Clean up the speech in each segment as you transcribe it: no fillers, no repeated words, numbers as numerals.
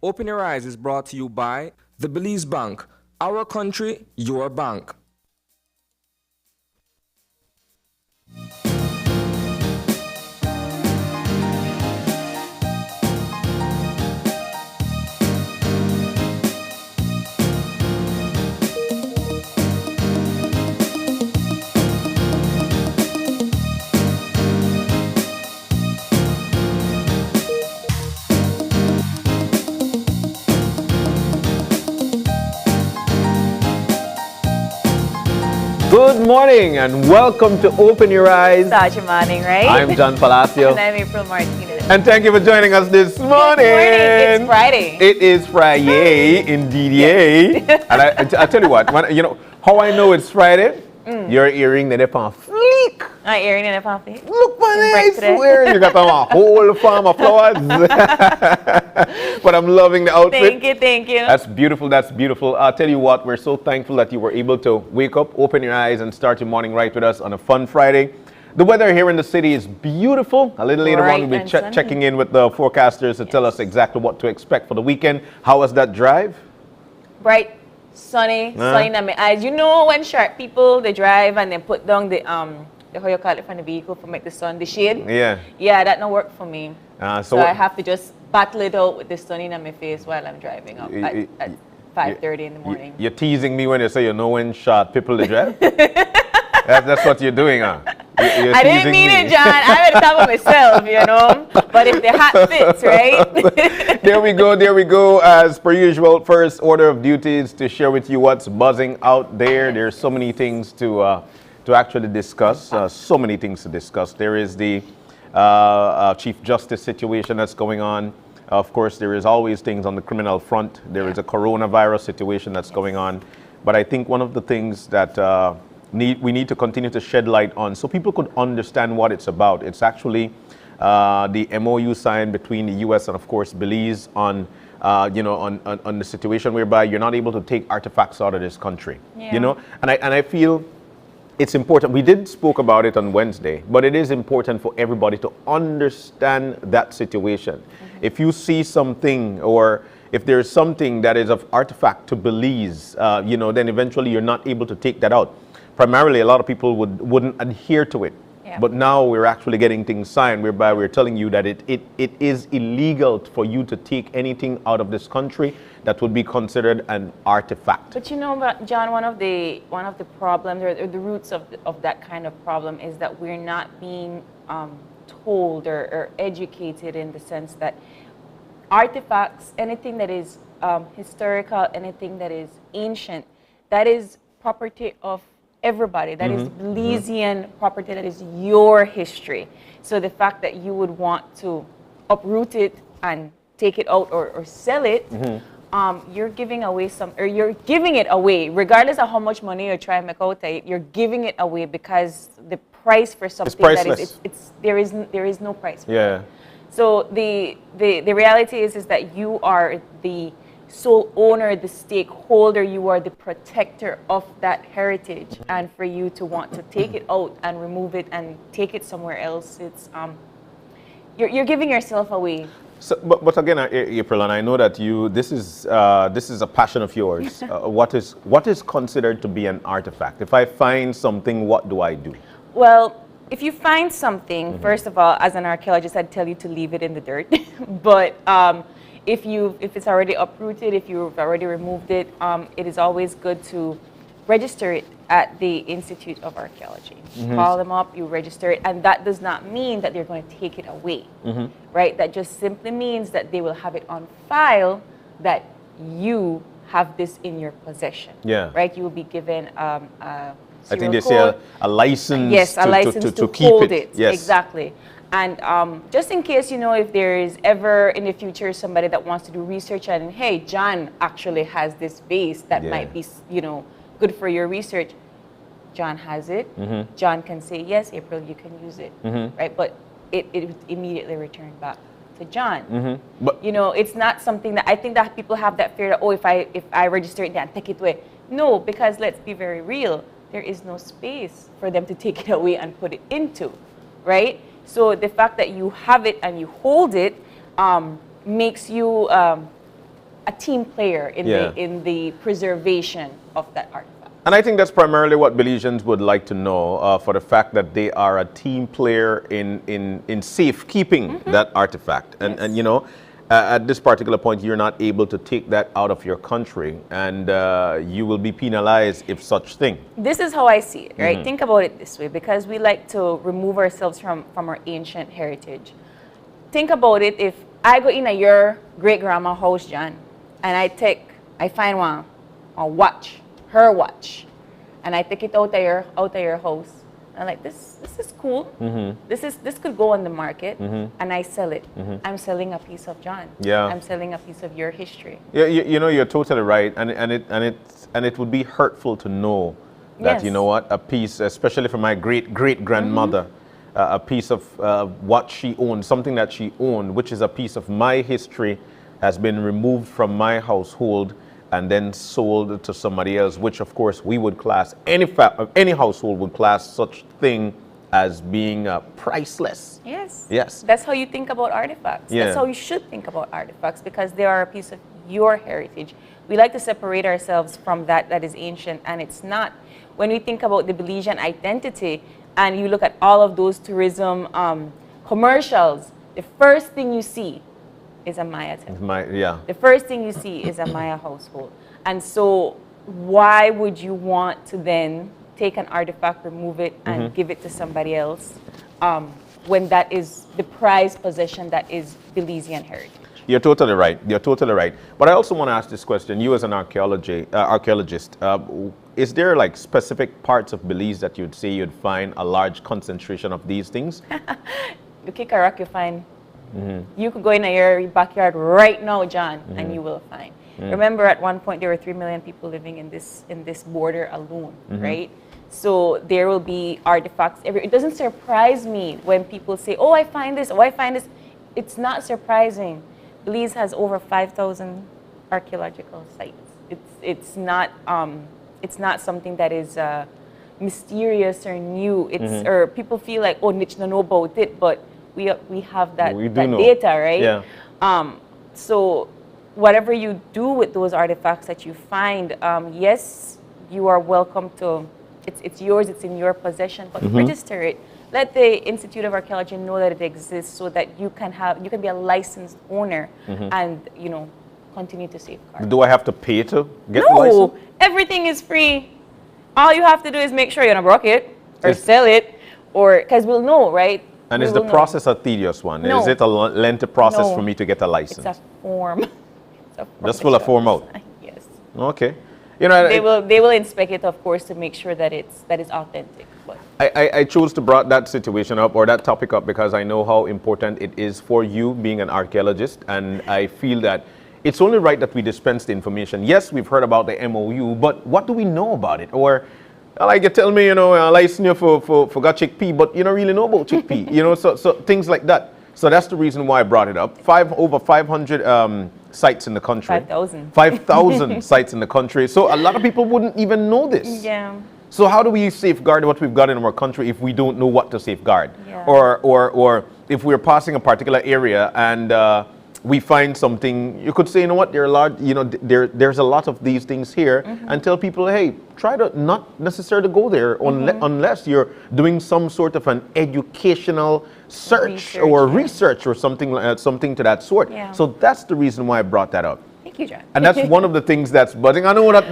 Open Your Eyes is brought to you by the Belize Bank. Our country, your bank. Good morning and welcome to Open Your Eyes. Such a morning, right? I'm John Palacio. And I'm April Martinez. And thank you for joining us this morning. Good morning. It's Friday. It is Friday, indeed. Yes. And I tell you what, how I know it's Friday? Your earring, they're on fleek. My earring in a puffy. Look, man, I swear you got a whole farm of flowers. But I'm loving the outfit. Thank you. That's beautiful, that's beautiful. I'll tell you what, we're so thankful that you were able to wake up, open your eyes, and start your morning right with us on a fun Friday. The weather here in the city is beautiful. A little later on, we'll be checking in with the forecasters to tell us exactly what to expect for the weekend. How was that drive? Bright, sunny in my eyes. You know when sharp people, they drive and they put down the how you call it from the vehicle for make the sun, the shade? Yeah. Yeah, that don't work for me. So I have to just battle it out with the sun in my face while I'm driving up at 5:30 in the morning. You're teasing me when you say you know when sharp people they drive? That's what you're doing, huh? I didn't mean it, John. I'm at the top of myself, you know. But if the hat fits, right? There we go. As per usual, first order of duties to share with you what's buzzing out there. There's so many things to actually discuss. So many things to discuss. There is the Chief Justice situation that's going on. Of course, there is always things on the criminal front. There is a coronavirus situation that's going on. But I think one of the things that we need to continue to shed light on so people could understand what it's about. It's actually the MOU signed between the U.S. and, of course, Belize on the situation whereby you're not able to take artifacts out of this country. Yeah. You know, and I feel it's important. We did spoke about it on Wednesday, but it is important for everybody to understand that situation. If you see something or if there's something that is of artifact to Belize, then eventually you're not able to take that out. Primarily, a lot of people wouldn't adhere to it. Yeah. But now we're actually getting things signed whereby we're telling you that it is illegal for you to take anything out of this country that would be considered an artifact. But you know, John, one of the problems or the roots of that kind of problem is that we're not being told or educated in the sense that artifacts, anything that is historical, anything that is ancient, that is property of everybody. That is Belizean property. That is your history. So the fact that you would want to uproot it and take it out or sell it, you're giving away you're giving it away, regardless of how much money you try and make out of it. You're giving it away because the price for something that is there is no price for it. So the reality is that you are the sole owner, the stakeholder, you are the protector of that heritage, and for you to want to take it out and remove it and take it somewhere else, it's you're giving yourself away. So, but again, April, and I know that this is a passion of yours. What is considered to be an artifact? If I find something, what do I do? Well, if you find something, first of all, as an archaeologist, I'd tell you to leave it in the dirt. But if it's already uprooted, if you've already removed it, it is always good to register it at the Institute of Archaeology. Call them up, you register it, and that does not mean that they're going to take it away, right? That just simply means that they will have it on file that you have this in your possession, right? You will be given I think they say a license, yes, a license to keep hold it. Yes. Exactly. And just in case, if there is ever in the future somebody that wants to do research and, hey, John actually has this base that might be, good for your research, John has it. John can say, yes, April, you can use it, right? But it immediately returned back to John. But it's not something that I think that people have that fear that, if I register it, then take it away. No, because let's be very real. There is no space for them to take it away and put it into, right? So the fact that you have it and you hold it makes you a team player in the preservation of that artifact. And I think that's primarily what Belizeans would like to know, for the fact that they are a team player in safekeeping that artifact. And you know, at this particular point, you're not able to take that out of your country, and you will be penalized if such thing. This is how I see it, right? Think about it this way, because we like to remove ourselves from our ancient heritage. Think about it, if I go in at your great-grandma's house, John, and I find a watch, her watch, and I take it out of your house. I'm like, this is cool. This could go on the market, and I sell it. I'm selling a piece of John. Yeah. I'm selling a piece of your history. Yeah, you know, you're totally right, and it would be hurtful to know that, you know what, a piece, especially for my great-great-grandmother, a piece of what she owned, something that she owned, which is a piece of my history, has been removed from my household and then sold to somebody else, which of course we would class, any household would class such thing as being priceless. Yes. Yes. That's how you think about artifacts. Yeah. That's how you should think about artifacts, because they are a piece of your heritage. We like to separate ourselves from that is ancient, and it's not. When we think about the Belizean identity, and you look at all of those tourism commercials, the first thing you see is a Maya temple. The first thing you see is a Maya household. And so why would you want to then take an artifact, remove it, and give it to somebody else when that is the prized possession that is Belizean heritage? You're totally right. You're totally right. But I also want to ask this question. You as an archaeologist, is there like specific parts of Belize that you'd say you'd find a large concentration of these things? You kick a rock, you find. You could go in your backyard right now, John, and you will find. Remember, at one point there were 3 million people living in this border alone, right? So there will be artifacts everywhere. It doesn't surprise me when people say, "Oh, I find this. Oh, I find this." It's not surprising. Belize has over 5,000 archaeological sites. It's not something that is mysterious or new. It's or people feel like, "Oh, Nitch don't know about it," but we have that data, right? Yeah. So whatever you do with those artifacts that you find, yes, you are welcome to. It's yours. It's in your possession. But register it. Let the Institute of Archaeology know that it exists, so that you can be a licensed owner and continue to safeguard. Do I have to pay to get the license? No, everything is free. All you have to do is make sure you don't broke it or sell it, or because we'll know, right? And is the process a tedious one? No. Is it a lengthy process for me to get a license? It's a form. Just fill a form out? Yes. Okay. You know, they will inspect it, of course, to make sure that is authentic. But I chose to bring that situation up, or that topic up, because I know how important it is for you being an archaeologist, and I feel that it's only right that we dispense the information. Yes, we've heard about the MOU, but what do we know about it? Or like you tell me, I license you for got chickpea, but you don't really know about chickpea, so things like that. So that's the reason why I brought it up. Over 500 sites in the country. 5,000. 5,000 sites in the country. So a lot of people wouldn't even know this. Yeah. So how do we safeguard what we've got in our country if we don't know what to safeguard? Yeah. Or if we're passing a particular area and we find something, you could say, you know what, there's a lot of these things here, and tell people, hey, try to not necessarily go there unless you're doing some sort of an educational search or research or something to that sort. Yeah. So that's the reason why I brought that up. Thank you, John. And that's one of the things that's buzzing. I know that,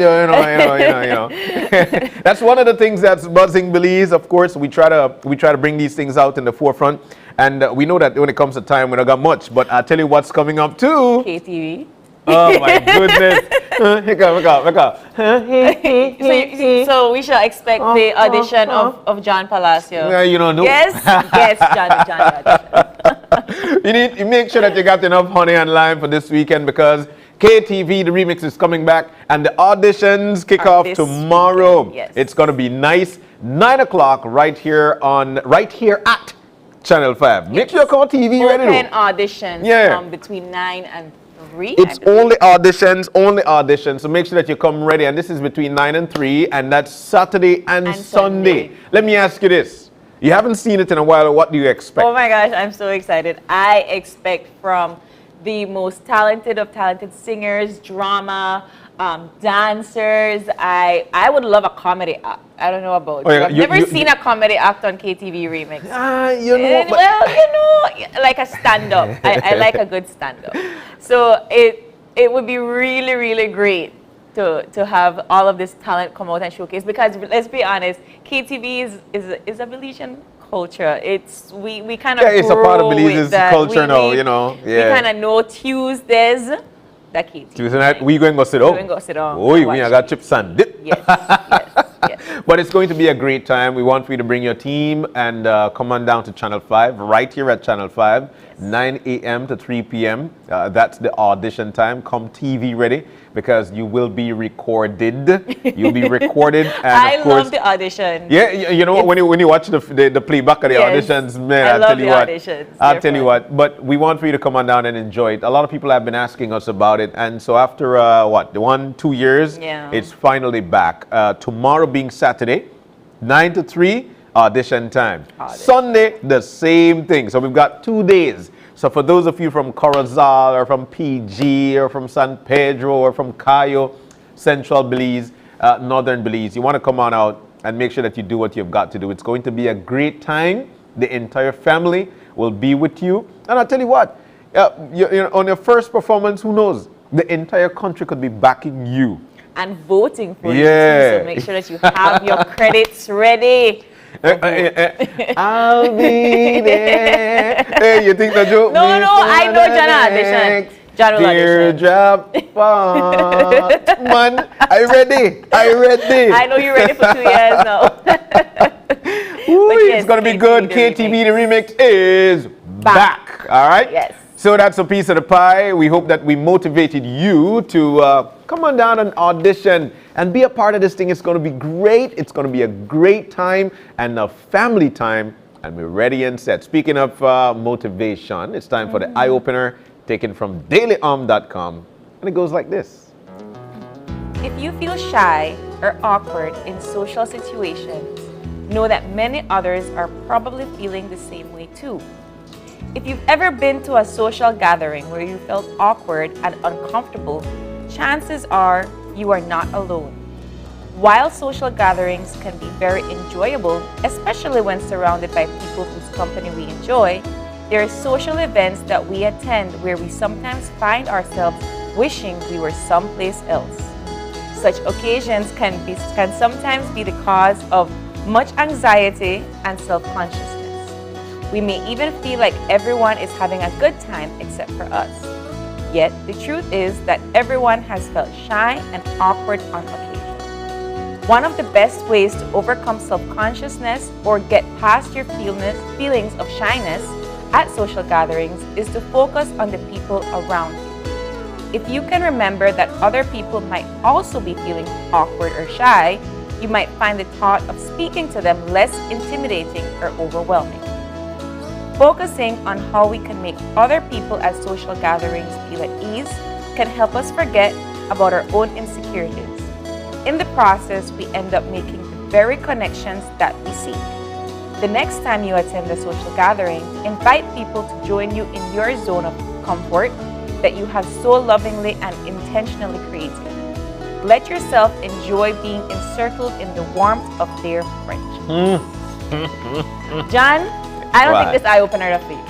that's one of the things that's buzzing Belize. Of course, we try to bring these things out in the forefront. And we know that when it comes to time, we don't got much. But I'll tell you what's coming up too. KTV. Oh my goodness. So we shall expect the audition of John Palacio. Yeah, you don't know. Yes, John. You make sure that you got enough honey and lime for this weekend, because KTV, the remix, is coming back, and the auditions kick off tomorrow. Weekend, yes. It's going to be nice. 9 o'clock right here at Channel 5. Make sure you call TV ready. Open auditions between 9 and 3. It's only auditions. So make sure that you come ready. And this is between 9 and 3, and that's Saturday and Sunday. Let me ask you this. You haven't seen it in a while. What do you expect? Oh my gosh, I'm so excited. I expect from the most talented of talented singers, drama, dancers. I would love a comedy act. I don't know about Oh, you. yeah, I've never seen a comedy act on KTV Remix. You know, but Well, like a stand-up. I like a good stand-up. So it would be really, really great to have all of this talent come out and showcase, because let's be honest, KTV is a Belizean culture. We kind of it's a part of Belize's culture now, Yeah. We kind of know Tuesdays. That KTV. Tuesday night, we going to go sit down. We going to go sit down. Oh, we got chips and dip. Yes, yes. But it's going to be a great time. We want for you to bring your team and come on down to Channel 5, right here at Channel 5, 9 a.m. to 3 p.m. That's the audition time. Come TV ready, because you will be recorded. You'll be recorded. And I love the audition. Yeah, when you watch the playback of the auditions, man, I love the auditions. I'll tell you what. But we want for you to come on down and enjoy it. A lot of people have been asking us about it, and so after 2 years, it's finally back. Tomorrow being Saturday, 9 to 3, audition time. Sunday, the same thing. So we've got 2 days. So for those of you from Corozal or from PG or from San Pedro or from Cayo, Central Belize, Northern Belize, you want to come on out and make sure that you do what you've got to do. It's going to be a great time. The entire family will be with you. And I'll tell you what, on your first performance, who knows? The entire country could be backing you. And voting for you too, so make sure that you have your credits ready. I'll be there. Hey, you think the joke? No, I know John audition. John will audition. Teardrop man, I ready. I know you're ready for 2 years now. Ooh, it's going to be good. KTV The Remix is back. All right? Yes. So that's a piece of the pie. We hope that we motivated you to come on down and audition and be a part of this thing. It's going to be great. It's going to be a great time and a family time. And we're ready and set. Speaking of motivation, it's time for the eye-opener taken from dailyom.com. And it goes like this. If you feel shy or awkward in social situations, know that many others are probably feeling the same way too. If you've ever been to a social gathering where you felt awkward and uncomfortable, chances are you are not alone. While social gatherings can be very enjoyable, especially when surrounded by people whose company we enjoy, there are social events that we attend where we sometimes find ourselves wishing we were someplace else. Such occasions can sometimes be the cause of much anxiety and self-consciousness. We may even feel like everyone is having a good time except for us. Yet, the truth is that everyone has felt shy and awkward on occasion. One of the best ways to overcome self-consciousness or get past your feelings of shyness at social gatherings is to focus on the people around you. If you can remember that other people might also be feeling awkward or shy, you might find the thought of speaking to them less intimidating or overwhelming. Focusing on how we can make other people at social gatherings feel at ease can help us forget about our own insecurities. In the process, we end up making the very connections that we seek. The next time you attend a social gathering, invite people to join you in your zone of comfort that you have so lovingly and intentionally created. Let yourself enjoy being encircled in the warmth of their friendship. John, I don't think this eye-opener is for you.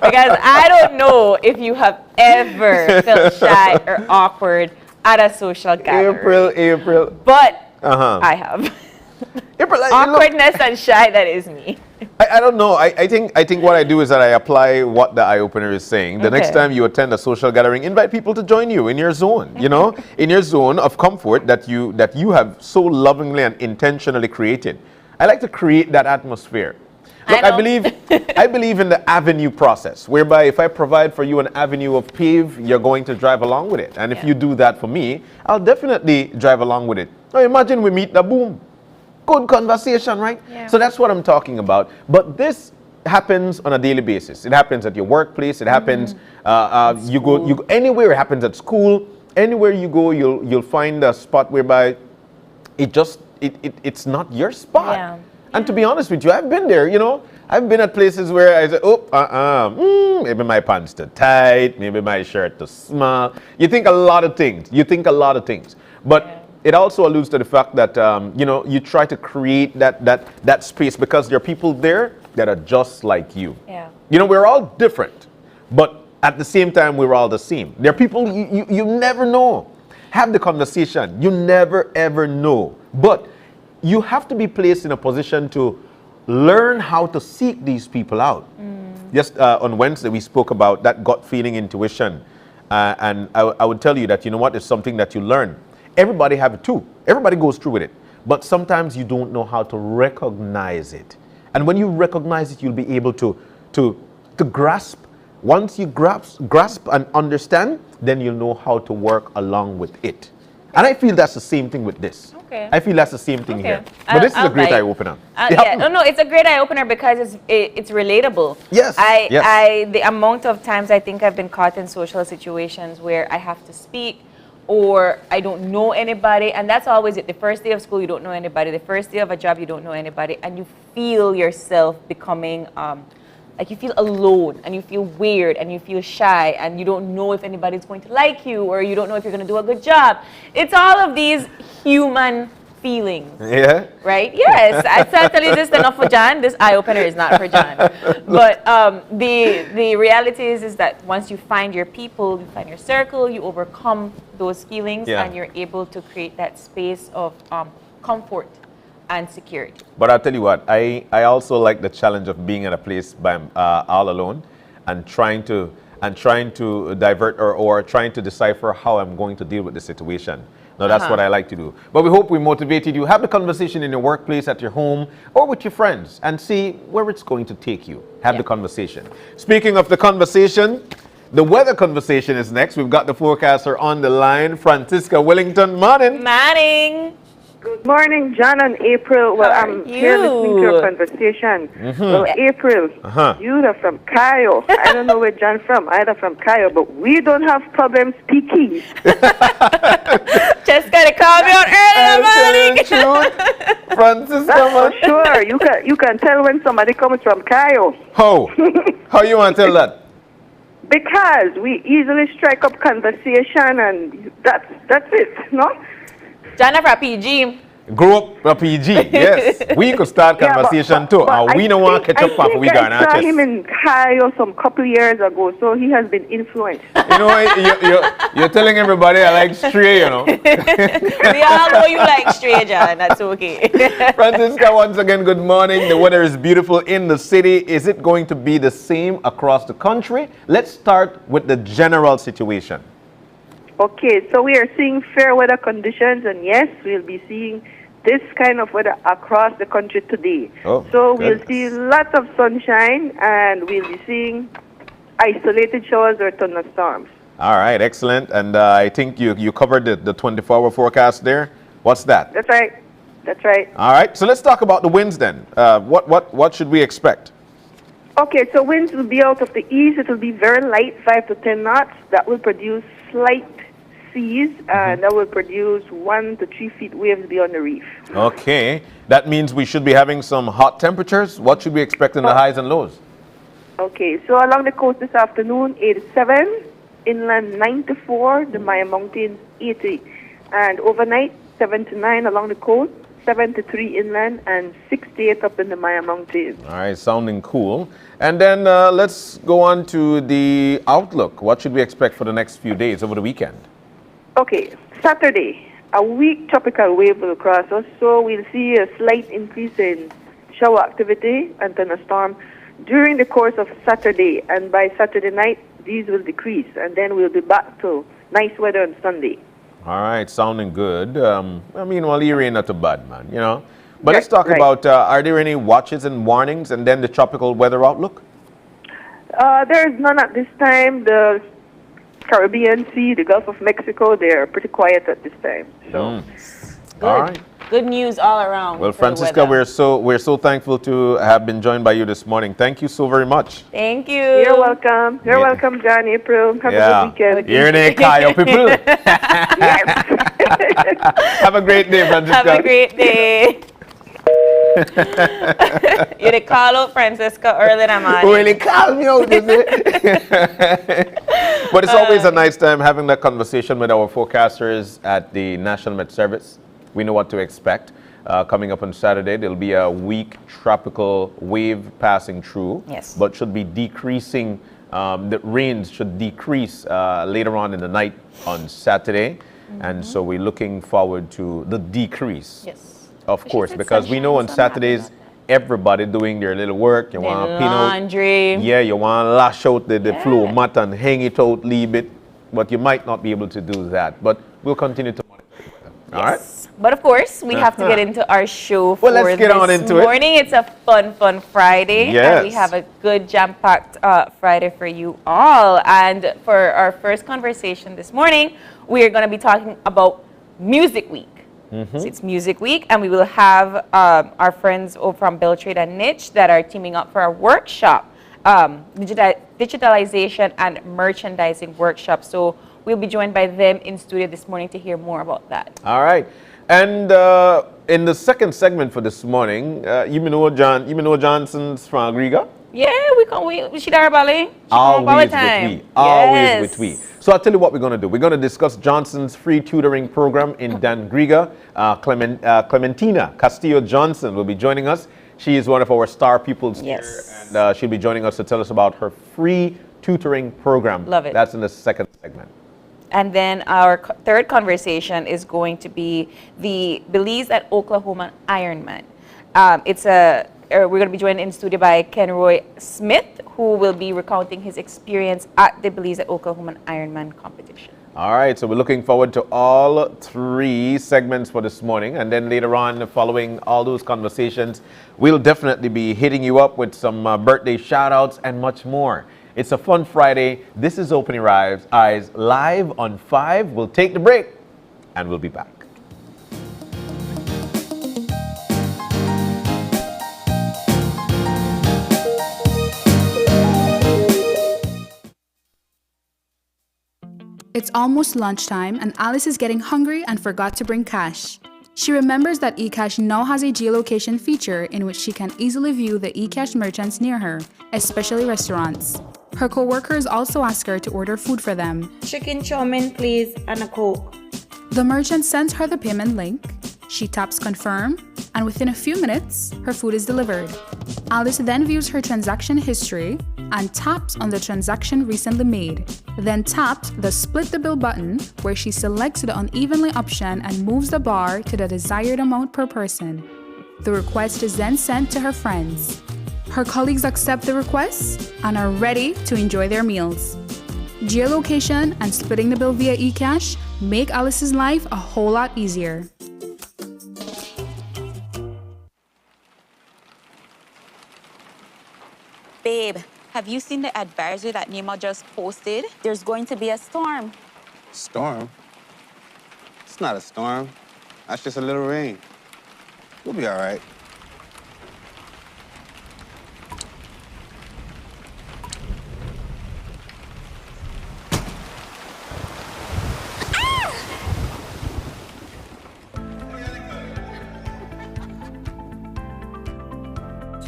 Because I don't know if you have ever felt shy or awkward at a social gathering. April. But I have. Awkwardness and shy, that is me. I don't know. I think what I do is that I apply what the eye-opener is saying. The next time you attend a social gathering, invite people to join you in your zone, in your zone of comfort that you have so lovingly and intentionally created. I like to create that atmosphere. Look, I believe in the avenue process, whereby if I provide for you an avenue of pave, you're going to drive along with it. And if you do that for me, I'll definitely drive along with it. Now imagine we meet, the boom. Good conversation, right? Yeah. So that's what I'm talking about. But this happens on a daily basis. It happens at your workplace. It happens, you go anywhere. It happens at school. Anywhere you go, you'll find a spot whereby it's not your spot. Yeah. And to be honest with you, I've been there, I've been at places where I say, maybe my pants too tight, maybe my shirt too small. You think a lot of things. But it also alludes to the fact that, you try to create that space because there are people there that are just like you. Yeah. We're all different, but at the same time, we're all the same. There are people you never know. Have the conversation. You never, ever know. But you have to be placed in a position to learn how to seek these people out. Just on Wednesday, we spoke about that gut feeling intuition. And I would tell you that, it's something that you learn. Everybody have it too. Everybody goes through with it. But sometimes you don't know how to recognize it. And when you recognize it, you'll be able to grasp. Once you grasp and understand, then you'll know how to work along with it. And I feel that's the same thing with this. Okay. I feel that's the same thing here. But this is a great eye-opener. No, it's a great eye-opener because it's relatable. Yes. The amount of times I think I've been caught in social situations where I have to speak or I don't know anybody, and that's always it. The first day of school, you don't know anybody. The first day of a job, you don't know anybody, and you feel yourself becoming like you feel alone and you feel weird and you feel shy and you don't know if anybody's going to like you or you don't know if you're going to do a good job. It's all of these human feelings. Yeah. Right? Yes. I'd certainly this is enough for John. This eye-opener is not for John. But the reality is that once you find your people, you find your circle, you overcome those feelings and you're able to create that space of comfort and security. But I'll tell you what, I also like the challenge of being in a place by all alone and trying to divert or trying to decipher how I'm going to deal with the situation. Now that's what I like to do. But we hope we motivated you. Have the conversation in your workplace, at your home, or with your friends and see where it's going to take you. Have the conversation. Speaking of the conversation, the weather conversation is next. We've got the forecaster on the line, Francisca Wellington. Morning. Morning. Good morning, John and April. Well, I'm here listening to your conversation. Well, April, you're from Cayo. I don't know where John from, either from Cayo, but we don't have problems speaking. Just gotta call me out early in the morning. Francisca, that's for sure. You can tell when somebody comes from Cayo. How you want to tell that? Because we easily strike up conversation, and that's it, no? John from PG. Grew up a PG, yes. We could start conversation too. And we don't want to catch up after we got I saw him in Cayo some couple years ago, so he has been influenced. You're telling everybody I like stray, We all know you like stray, John. That's okay. Francisca, once again, good morning. The weather is beautiful in the city. Is it going to be the same across the country? Let's start with the general situation. Okay, so we are seeing fair weather conditions, and yes, we'll be seeing this kind of weather across the country today. So we'll see lots of sunshine, and we'll be seeing isolated showers or thunderstorms. All right, excellent. And I think you covered the 24-hour forecast there. What's that? That's right. That's right. All right, so let's talk about the winds then. What should we expect? Okay, so winds will be out of the east. It will be very light, 5 to 10 knots. That will produce slight seas, and that will produce 1 to 3 feet waves beyond the reef. Okay, that means we should be having some hot temperatures. What should we expect in the highs and lows? Okay, so along the coast this afternoon, 87, inland 94, the Maya Mountains 80, and overnight 79 along the coast, 73 inland, and 68 up in the Maya Mountains. All right, sounding cool. And then let's go on to the outlook. What should we expect for the next few days over the weekend? Okay, Saturday, a weak tropical wave will cross us, so we'll see a slight increase in shower activity and thunderstorm during the course of Saturday, and by Saturday night, these will decrease, and then we'll be back to nice weather on Sunday. All right, sounding good. Well, here ain't not too bad, man, But let's talk about, are there any watches and warnings, and then the tropical weather outlook? There is none at this time. The Caribbean Sea, the Gulf of Mexico, they're pretty quiet at this time. So, all right. Good news all around. Well, Francisca, we're so thankful to have been joined by you this morning. Thank you so very much. Thank you. You're welcome. You're welcome, John, April. Have a good weekend. You're in Cayo, people. Have a great day, Francisca. Have a great day. You did call out Francisco early in the morning. Really call me out, is it? But it's always a nice time having that conversation with our forecasters at the National Met Service. We know what to expect. Coming up on Saturday, there'll be a weak tropical wave passing through, Yes. but should be decreasing. The rains should decrease later on in the night on Saturday, and so we're looking forward to the decrease. Yes. Of She course, said because we know on sunshine, so I'm happy Saturdays, about that. everybody doing their little work. You want to pin out, Laundry. yeah, you want to lash out the Yeah. floor mat and hang it out, leave it, but you might not be able to do that. But we'll continue to monitor it. All right? Yes. But of course, we have to get into our show for Well, let's get on this into it. morning. It's a fun Friday. And we Yes. have a good jam-packed Friday for you all. And for our first conversation this morning, we are going to be talking about Music Week. So it's Music Week, and we will have our friends over from Bill Trade and Niche that are teaming up for a workshop, digitalization and merchandising workshop. So we'll be joined by them in studio this morning to hear more about that. All right. And in the second segment for this morning, you know Johnson's from Dangriga? Yeah, we should have ballet. Always with we. Always with we. So I'll tell you what we're going to do. We're going to discuss Johnson's free tutoring program in Dangriga. Clementina Castillo Johnson will be joining us. She is one of our star pupils Yes. here, and she'll be joining us to tell us about her free tutoring program. Love it. That's in the second segment. And then our third conversation is going to be the Belize at Oklahoma Ironman. We're going to be joined in studio by Kenroy Smith, who will be recounting his experience at the Belize at Oklahoma Ironman competition. All right, so we're looking forward to all three segments for this morning. And then later on, following all those conversations, we'll definitely be hitting you up with some birthday shout-outs and much more. It's a fun Friday. This is Opening Eyes live on 5. We'll take the break, and we'll be back. It's almost lunchtime and Alice is getting hungry and forgot to bring cash. She remembers that eCash now has a geolocation feature in which she can easily view the eCash merchants near her, especially restaurants. Her co-workers also ask her to order food for them. Chicken chow mein, please, and a Coke. The merchant sends her the payment link, she taps confirm, and within a few minutes, her food is delivered. Alice then views her transaction history and taps on the transaction recently made, then taps the split the bill button where she selects the unevenly option and moves the bar to the desired amount per person. The request is then sent to her friends. Her colleagues accept the request and are ready to enjoy their meals. Geolocation and splitting the bill via eCash make Alice's life a whole lot easier. Babe, have you seen the advisory that NEMA just posted? There's going to be a storm. Storm? It's not a storm. That's just a little rain. We'll be all right.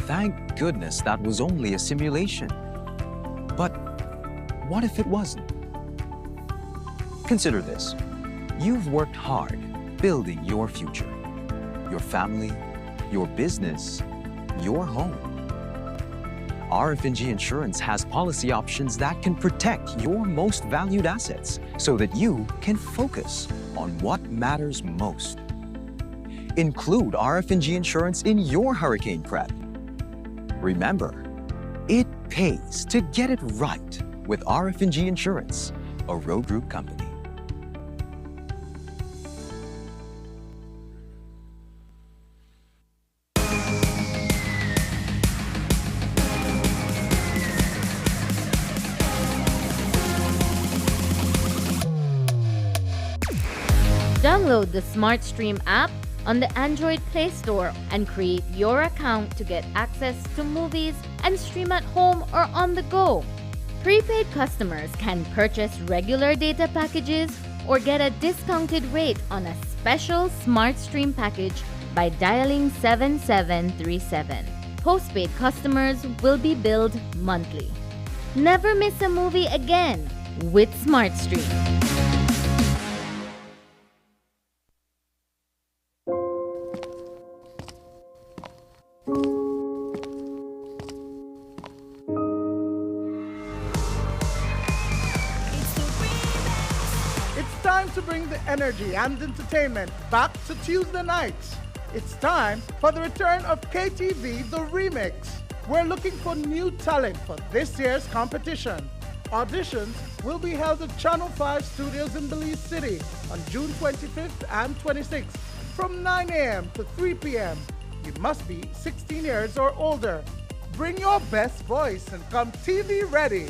Thank goodness that was only a simulation. But what if it wasn't? Consider this. You've worked hard building your future, your family, your business, your home. RFNG Insurance has policy options that can protect your most valued assets so that you can focus on what matters most. Include RFNG Insurance in your hurricane prep. Remember, it pays to get it right with RFNG Insurance, a Road Group company. Download the SmartStream app on the Android Play Store and create your account to get access to movies and stream at home or on the go. Prepaid customers can purchase regular data packages or get a discounted rate on a special SmartStream package by dialing 7737. Postpaid customers will be billed monthly. Never miss a movie again with SmartStream. It's time to bring the energy and entertainment back to Tuesday nights. It's time for the return of KTV The Remix. We're looking for new talent for this year's competition. Auditions will be held at Channel 5 Studios in Belize City on June 25th and 26th from 9 a.m. to 3 p.m. You must be 16 years or older. Bring your best voice and come TV ready.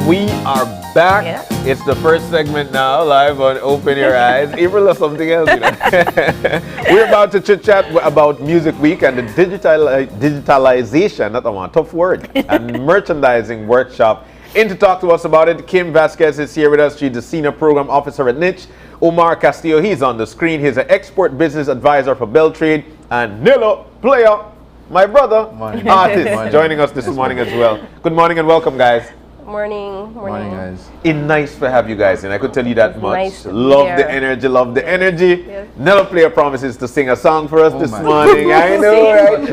We are back. Yeah. It's the first segment now, live on Open Your Eyes. April or something else, you know. We're about to chit-chat about Music Week and the digitalization, not a tough word, and merchandising workshop. In to talk to us about it, Kim Vasquez is here with us. She's the Senior Program Officer at Niche. Omar Castillo, he's on the screen. He's an Export Business Advisor for Beltrade. And Nilo Player, my brother, artist, joining us this morning as well. Good morning and welcome, guys. Morning guys. It's nice to have you guys in. I could tell you that much. Nice love the energy, love the energy. Yes. Nelo Player promises to sing a song for us this morning. I know, right?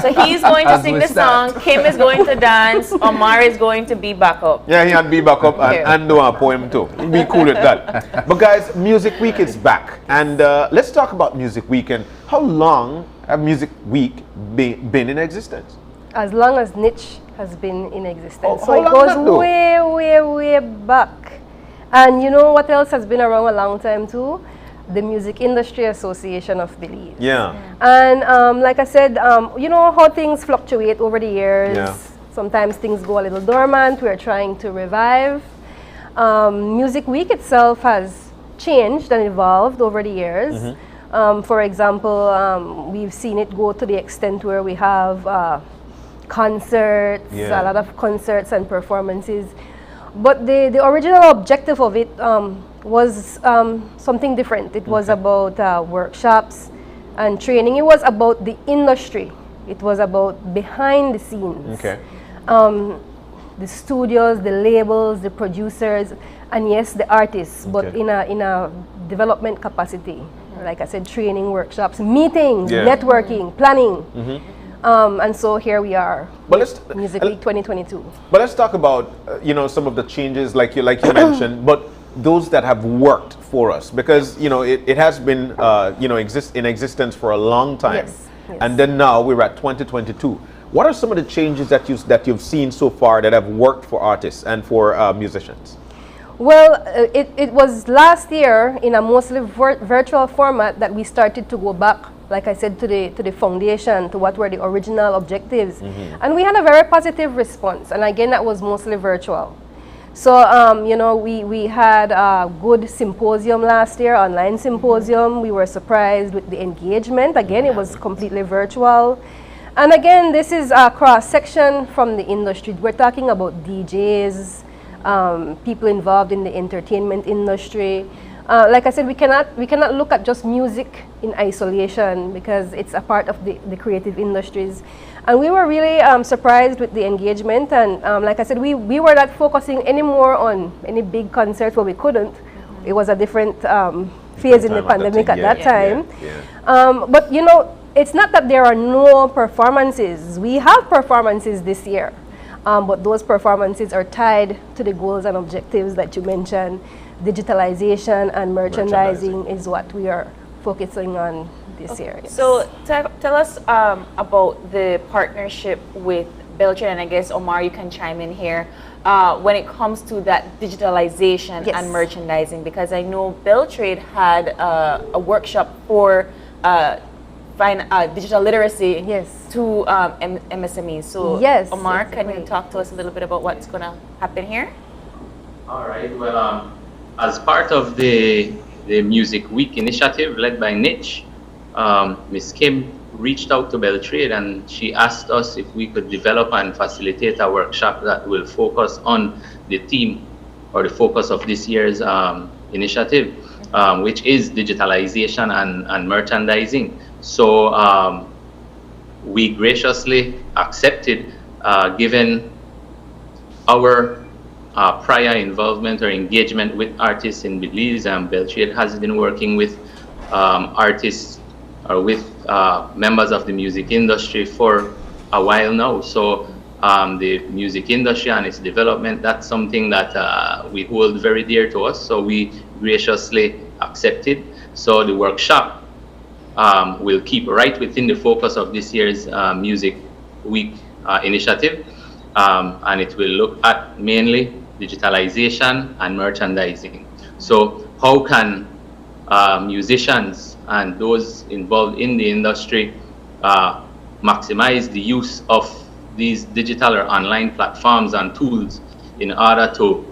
So he's going to sing the song, Kim is going to dance, Omar is going to be back up. Yeah, he had be back up and do a poem too. Be cool with that. But guys, Music Week is back. And let's talk about Music Week and how long have Music Week been in existence? As long as Niche has been in existence. Oh, so it goes way back. And you know what else has been around a long time too? The Music Industry Association of Belize. Yeah. And like I said, you know how things fluctuate over the years. Yeah. Sometimes things go a little dormant. We're trying to revive. Music Week itself has changed and evolved over the years. Mm-hmm. For example, we've seen it go to the extent where we have concerts, a lot of concerts and performances. But the original objective of it was something different. It was about workshops and training. It was about the industry. It was about behind the scenes. the studios, the labels, the producers, and yes, the artists, but Okay. in a development capacity. Like I said, training, workshops, meetings, Yeah. networking, planning. And so here we are, But let's Music Week 2022. But let's talk about some of the changes like you mentioned, but those that have worked for us, because it has been in existence for a long time, Yes, yes. and then now we're at 2022. What are some of the changes that you've seen so far that have worked for artists and for musicians? Well, it was last year in a mostly virtual format that we started to go back, like I said, to the foundation, to what were the original objectives. And we had a very positive response. And again, that was mostly virtual. So, we had a good symposium last year, online symposium. We were surprised with the engagement. Again, it was completely virtual. And again, this is a cross-section from the industry. We're talking about DJs, people involved in the entertainment industry. Like I said, we cannot look at just music in isolation because it's a part of the creative industries. And we were really surprised with the engagement. And like I said, we were not focusing anymore on any big concerts where we couldn't. It was a different phase in the pandemic at that time. But it's not that there are no performances. We have performances this year. But those performances are tied to the goals and objectives that you mentioned. Digitalization and merchandising is what we are focusing on this year. Yes. So tell us about the partnership with Beltrade, and I guess Omar, you can chime in here when it comes to that digitalization and merchandising, because I know Beltrade had a workshop for digital literacy to MSMEs. So Omar, can you talk to us a little bit about what's going to happen here? All right. Well, as part of the Music Week initiative led by Niche, Ms. Kim reached out to Beltrade and she asked us if we could develop and facilitate a workshop that will focus on the theme or the focus of this year's initiative, which is digitalization and merchandising. So we graciously accepted, given our prior involvement or engagement with artists in Belize, and Beltrade has been working with artists or with members of the music industry for a while now. So the music industry and its development, that's something that we hold very dear to us. So we graciously accepted. So the workshop will keep right within the focus of this year's Music Week initiative. And it will look at mainly digitalization and merchandising. So how can musicians and those involved in the industry maximize the use of these digital or online platforms and tools in order to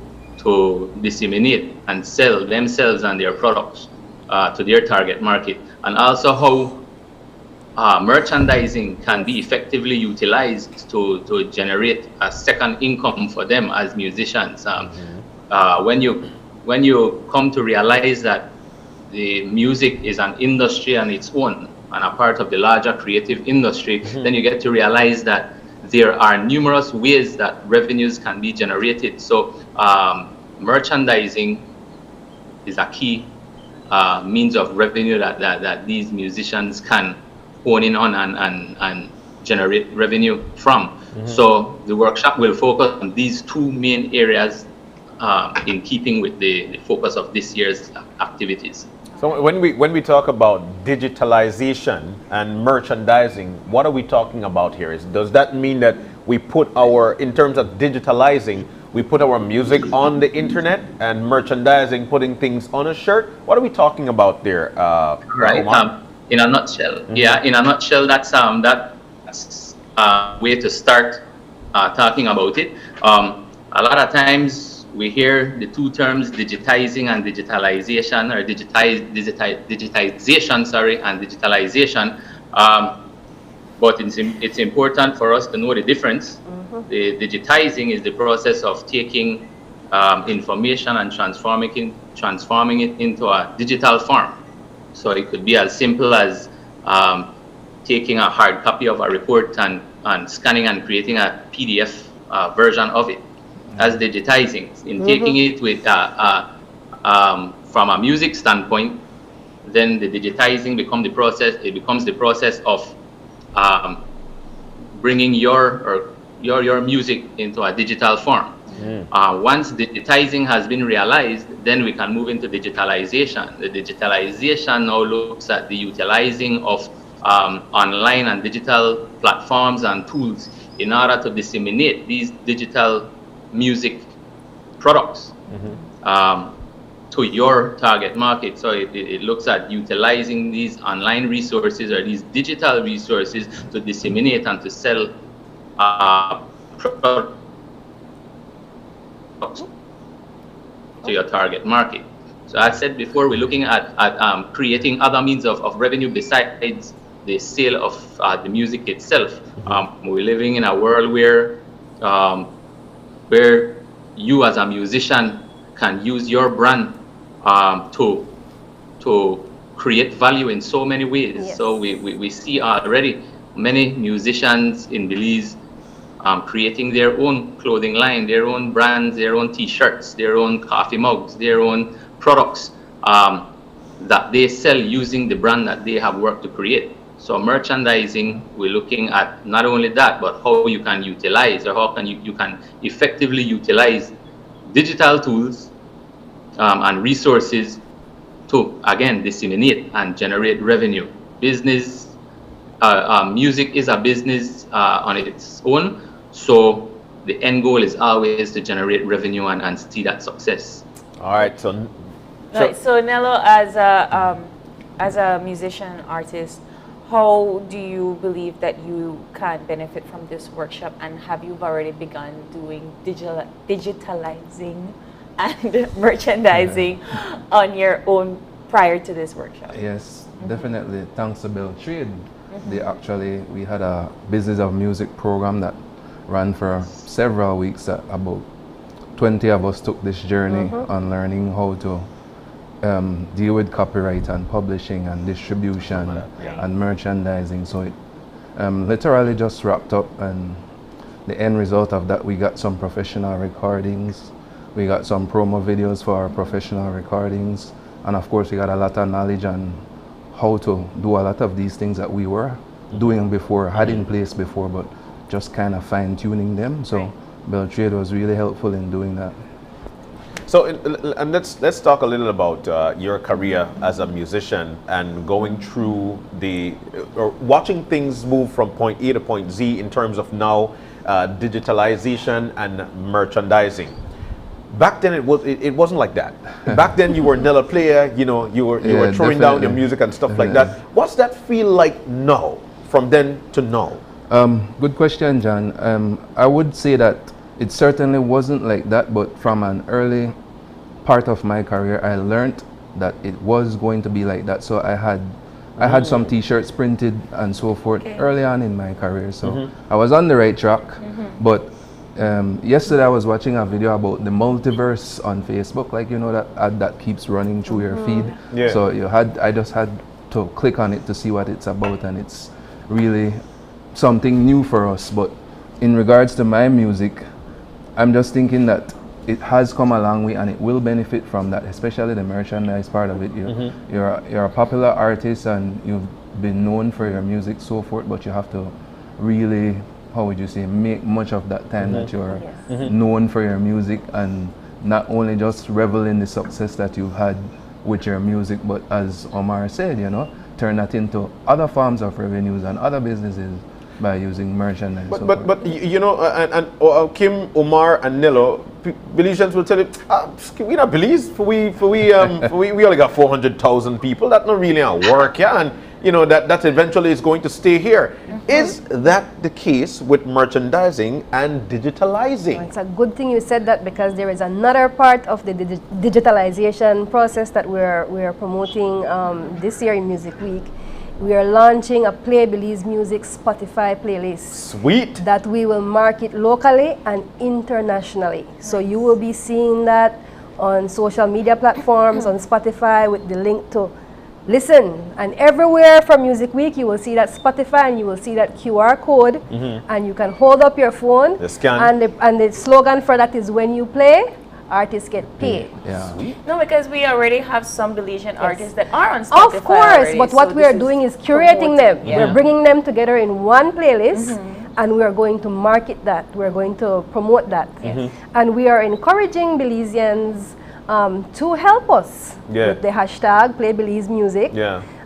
disseminate and sell themselves and their products to their target market, and also how merchandising can be effectively utilized to generate a second income for them as musicians. When you come to realize that the music is an industry on its own and a part of the larger creative industry, then you get to realize that there are numerous ways that revenues can be generated. So merchandising is a key means of revenue that these musicians can hone in on and generate revenue from. So the workshop will focus on these two main areas in keeping with the focus of this year's activities. So when we talk about digitalization and merchandising, what are we talking about here? Does that mean that we put in terms of digitalizing, we put our music on the internet, and merchandising, putting things on a shirt? What are we talking about there? Right. In a nutshell, in a nutshell, that's a way to start talking about it. A lot of times we hear the two terms digitizing and digitalization, or digitization, and digitalization. But it's important for us to know the difference. The digitizing is the process of taking information and transforming it into a digital form. So it could be as simple as taking a hard copy of a report and scanning and creating a PDF version of it. as digitizing, in taking it with from a music standpoint. Then the digitizing becomes the process of bringing your music into a digital form. Once digitizing has been realized, then we can move into digitalization. The digitalization now looks at the utilizing of online and digital platforms and tools in order to disseminate these digital music products to your target market. So it looks at utilizing these online resources or these digital resources to disseminate and to sell products to your target market. So as I said before, we're looking at creating other means of revenue besides the sale of the music itself. We're living in a world where you as a musician can use your brand to create value in so many ways. Yes. So we see already many musicians in Belize creating their own clothing line, their own brands, their own t-shirts, their own coffee mugs, their own products that they sell using the brand that they have worked to create. So merchandising, we're looking at not only that, but how you can utilize, or how can you can effectively utilize digital tools and resources to, again, disseminate and generate revenue. Business, music is a business on its own, so the end goal is always to generate revenue and see that success. All right, so Nello, as a musician artist, how do you believe that you can benefit from this workshop, and have you already begun doing digitalizing and merchandising on your own prior to this workshop? Yes, definitely. Thanks to Bell Trade, we had a Business of Music program that ran for several weeks. That about 20 of us took this journey on learning how to deal with copyright and publishing and distribution and merchandising. So it literally just wrapped up, and the end result of that, we got some professional recordings, we got some promo videos for our professional recordings, and of course we got a lot of knowledge on how to do a lot of these things that we were doing before, had in place before, but just kind of fine-tuning them. So Bell Trade was really helpful in doing that. So, and let's talk a little about your career as a musician and going through or watching things move from point A to point Z in terms of now digitalization and merchandising. Back then it wasn't like that. Back then you were a Nella player, you were throwing down your music and stuff like that. What's that feel like now, from then to now? Good question, John. I would say that it certainly wasn't like that, but from an early part of my career, I learned that it was going to be like that. So I had some t-shirts printed and so forth early on in my career. So I was on the right track. But yesterday I was watching a video about the multiverse on Facebook, like that ad that keeps running through your feed. Yeah. So I just had to click on it to see what it's about, and it's really something new for us. But in regards to my music, I'm just thinking that it has come a long way and it will benefit from that, especially the merchandise part of it. You're a popular artist and you've been known for your music, so forth, but you have to really, how would you say, make much of that time that you're known for your music, and not only just revel in the success that you've had with your music, but as Omar said, turn that into other forms of revenues and other businesses by using merchandise. But Kim, Omar, and Nello, Belizeans will tell you, we not Belize. We only got 400,000 people. That's not really our work, and that eventually is going to stay here. Is that the case with merchandising and digitalizing? It's a good thing you said that, because there is another part of the digitalization process that we're promoting this year in Music Week. We are launching a Play Belize Music Spotify playlist. Sweet! That we will market locally and internationally. So you will be seeing that on social media platforms, on Spotify, with the link to listen. And everywhere from Music Week, you will see that Spotify and you will see that QR code, and you can hold up your phone. The scan. And the slogan for that is when you play, artists get paid. No, because we already have some Belizean artists that are on Spotify. Of course, already, but what we are doing is curating them. We're bringing them together in one playlist, and we are going to market that. We're going to promote that. And we are encouraging Belizeans to help us with the hashtag Play Belize Music.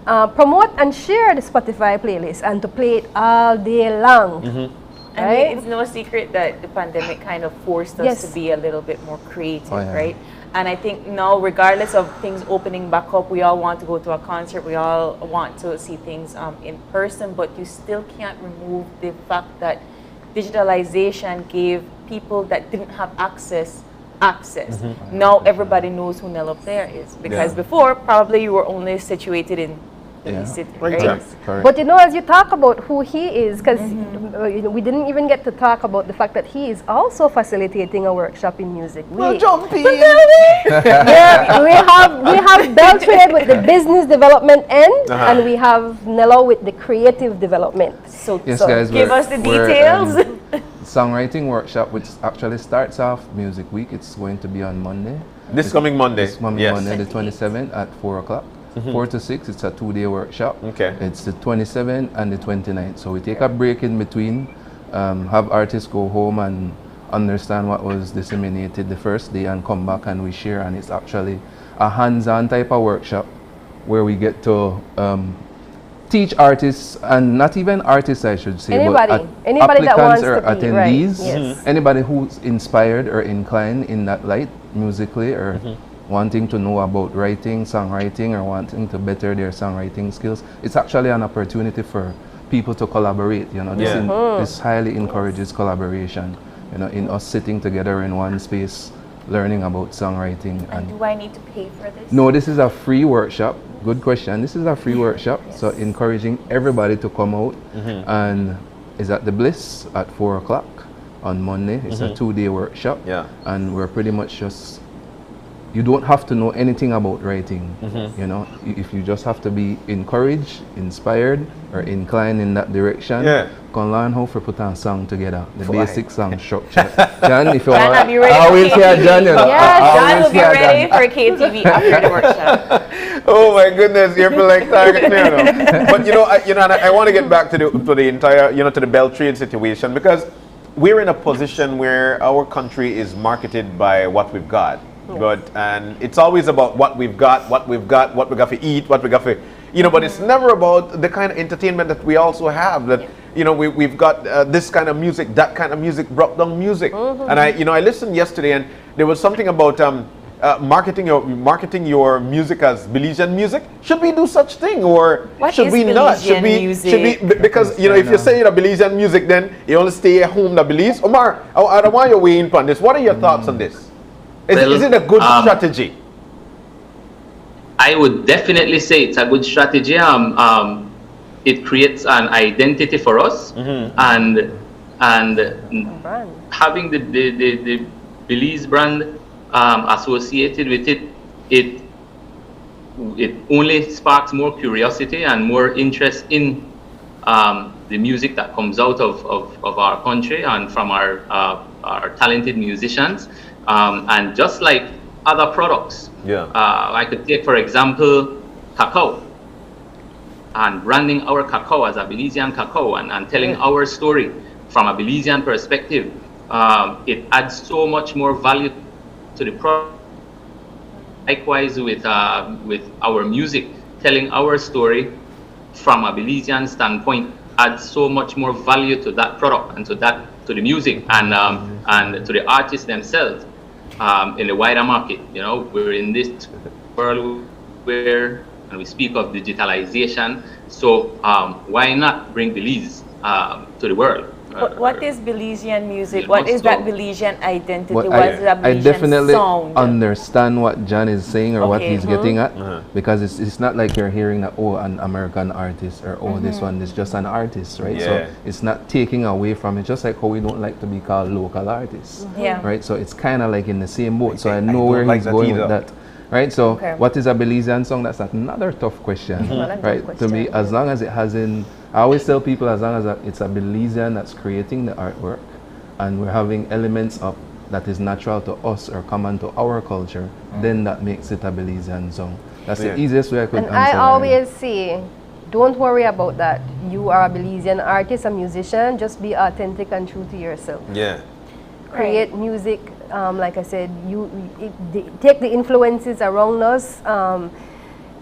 Promote and share the Spotify playlist and to play it all day long. I mean, it's no secret that the pandemic kind of forced us to be a little bit more creative, right? And I think now, regardless of things opening back up, we all want to go to a concert, we all want to see things in person, but you still can't remove the fact that digitalization gave people that didn't have access. Now everybody knows who Nello Player is, because before probably you were only situated in the city, right? But you know, as you talk about who he is, because we didn't even get to talk about the fact that he is also facilitating a workshop in Music Week. We have Beltrade with the business development end, and we have Nello with the creative development. So, guys, give us the details. Songwriting workshop, which actually starts off Music Week. It's going to be on Monday. This coming Monday. This coming Monday, the 27th at 4 o'clock. 4 to 6, it's a 2-day workshop. It's the 27th and the 29th. So we take a break in between, have artists go home and understand what was disseminated the first day and come back and we share. And it's actually a hands-on type of workshop where we get to teach artists, and not even artists I should say, anybody applicants that wants or to be, attendees, anybody who's inspired or inclined in that light musically or wanting to know about writing, songwriting, or wanting to better their songwriting skills. It's actually an opportunity for people to collaborate. You know, this highly encourages collaboration. You know, in us sitting together in one space, learning about songwriting. And do I need to pay for this? No, this is a free workshop. Good question. This is a free workshop, so encouraging everybody to come out, and is at the Bliss at 4 o'clock on Monday. It's a 2-day workshop, and we're pretty much just. You don't have to know anything about writing, you know. If you just have to be encouraged, inspired, or inclined in that direction, can learn how to put a song together, the basic song structure. John, if you want, I will hear John. You know, John will be ready for KTV after the workshop. Oh my goodness, you're like target, you know. But I want to get back to the entire, to the Beltrade situation, because we're in a position where our country is marketed by what we've got. And it's always about what we've got to eat, what we got to, but it's never about the kind of entertainment that we also have, that, we've got this kind of music, that kind of music, brought down music. And I listened yesterday, and there was something about marketing your music as Belizean music. Should we do such thing, or should we not? Should we? Because if you say you're Belizean music, then you only stay at home in Belize. Omar, I don't want your way in on this. What are your thoughts on this? Is it a good strategy? I would definitely say it's a good strategy. It creates an identity for us, and having the Belize brand associated with it only sparks more curiosity and more interest in the music that comes out of our country and from our talented musicians. And just like other products, I could take, for example, cacao, and branding our cacao as a Belizean cacao, and telling our story from a Belizean perspective. It adds so much more value to the product. Likewise with our music, telling our story from a Belizean standpoint adds so much more value to that product and to the music and to the artists themselves. In the wider market, we're in this world where, and we speak of digitalization, so why not bring Belize to the world? What is Belizean music? What is that Belizean identity? What is that Belizean I definitely sound? Understand what John is saying, or what he's getting at, because it's not like you're hearing that, an American artist, or this one is just an artist, right? So it's not taking away from it, just like how we don't like to be called local artists, right? So it's kind of like in the same boat. So I know where he's going with that. right? So Okay. what is a Belizean song? That's another tough question, Another tough right? To me, question. as long as it has in, I always tell people, as long as it's a Belizean that's creating the artwork, and we're having elements of that is natural to us or common to our culture, then that makes it a Belizean song. That's the easiest way I could And answer I that. always say, don't worry about that. You are a Belizean artist, a musician. Just be authentic and true to yourself. Yeah. Create music. Like I said, take the influences around us.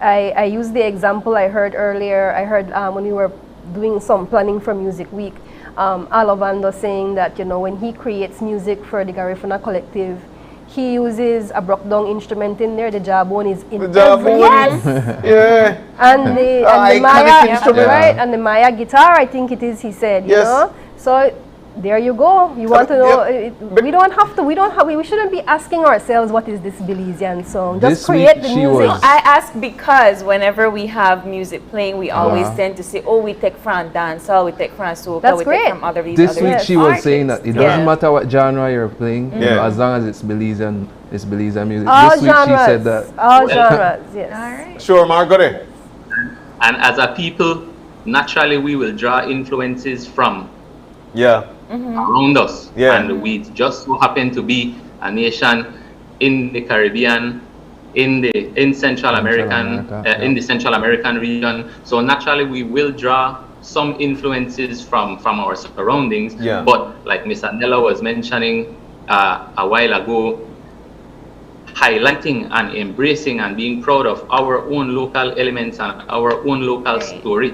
I use the example I heard earlier. I heard when we were doing some planning for Music Week, Alovando saying that, you know, when he creates music for the Garifuna Collective, he uses a broke down instrument in there. The jawbone is in every Yeah. and the Maya, right? And the Maya guitar, I think it is. He said, you know. So there you go. You want to know? We don't have to. We shouldn't be asking ourselves what is this Belizean song. Just create the music. I ask because whenever we have music playing, we always tend to say, "Oh, we take from dancehall, we take from soca, That's we great. take from other these This other week she was artists." saying that it doesn't matter what genre you're playing, you know, as long as it's Belizean music. All This week genres. she said that. All genres. Yes. All right. Sure, Margaret. And as a people, naturally we will draw influences from around us. And we just so happen to be a nation in the Caribbean, in Central in the Central American region. So naturally we will draw some influences from our surroundings. But like Miss Anella was mentioning a while ago, highlighting and embracing and being proud of our own local elements and our own local story.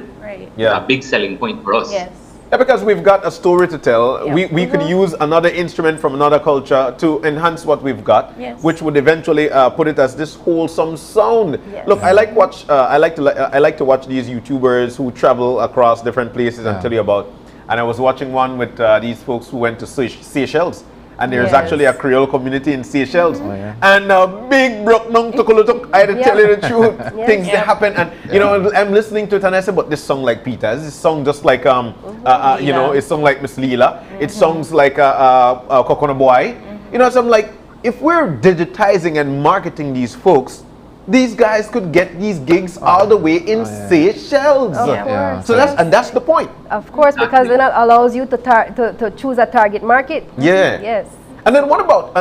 Is a big selling point for us. Yes. Yeah, because we've got a story to tell. We could use another instrument from another culture to enhance what we've got, which would eventually put it as this wholesome sound. Look, I like to watch these YouTubers who travel across different places and tell you about. And I was watching one with these folks who went to Seychelles. And there's actually a Creole community in Seychelles. And big broke down tukulutuk, I had to tell you the truth. Things that happen. And, you know, I'm listening to it and I said, but this song like Peter, this song just like, you know, it song like Miss Leela. It songs like Coconut Boy. You know, so I'm like, if we're digitizing and marketing these folks, these guys could get these gigs all the way in Seychelles. So that's the point. Of course, because then it allows you to choose a target market. Yes. And then what about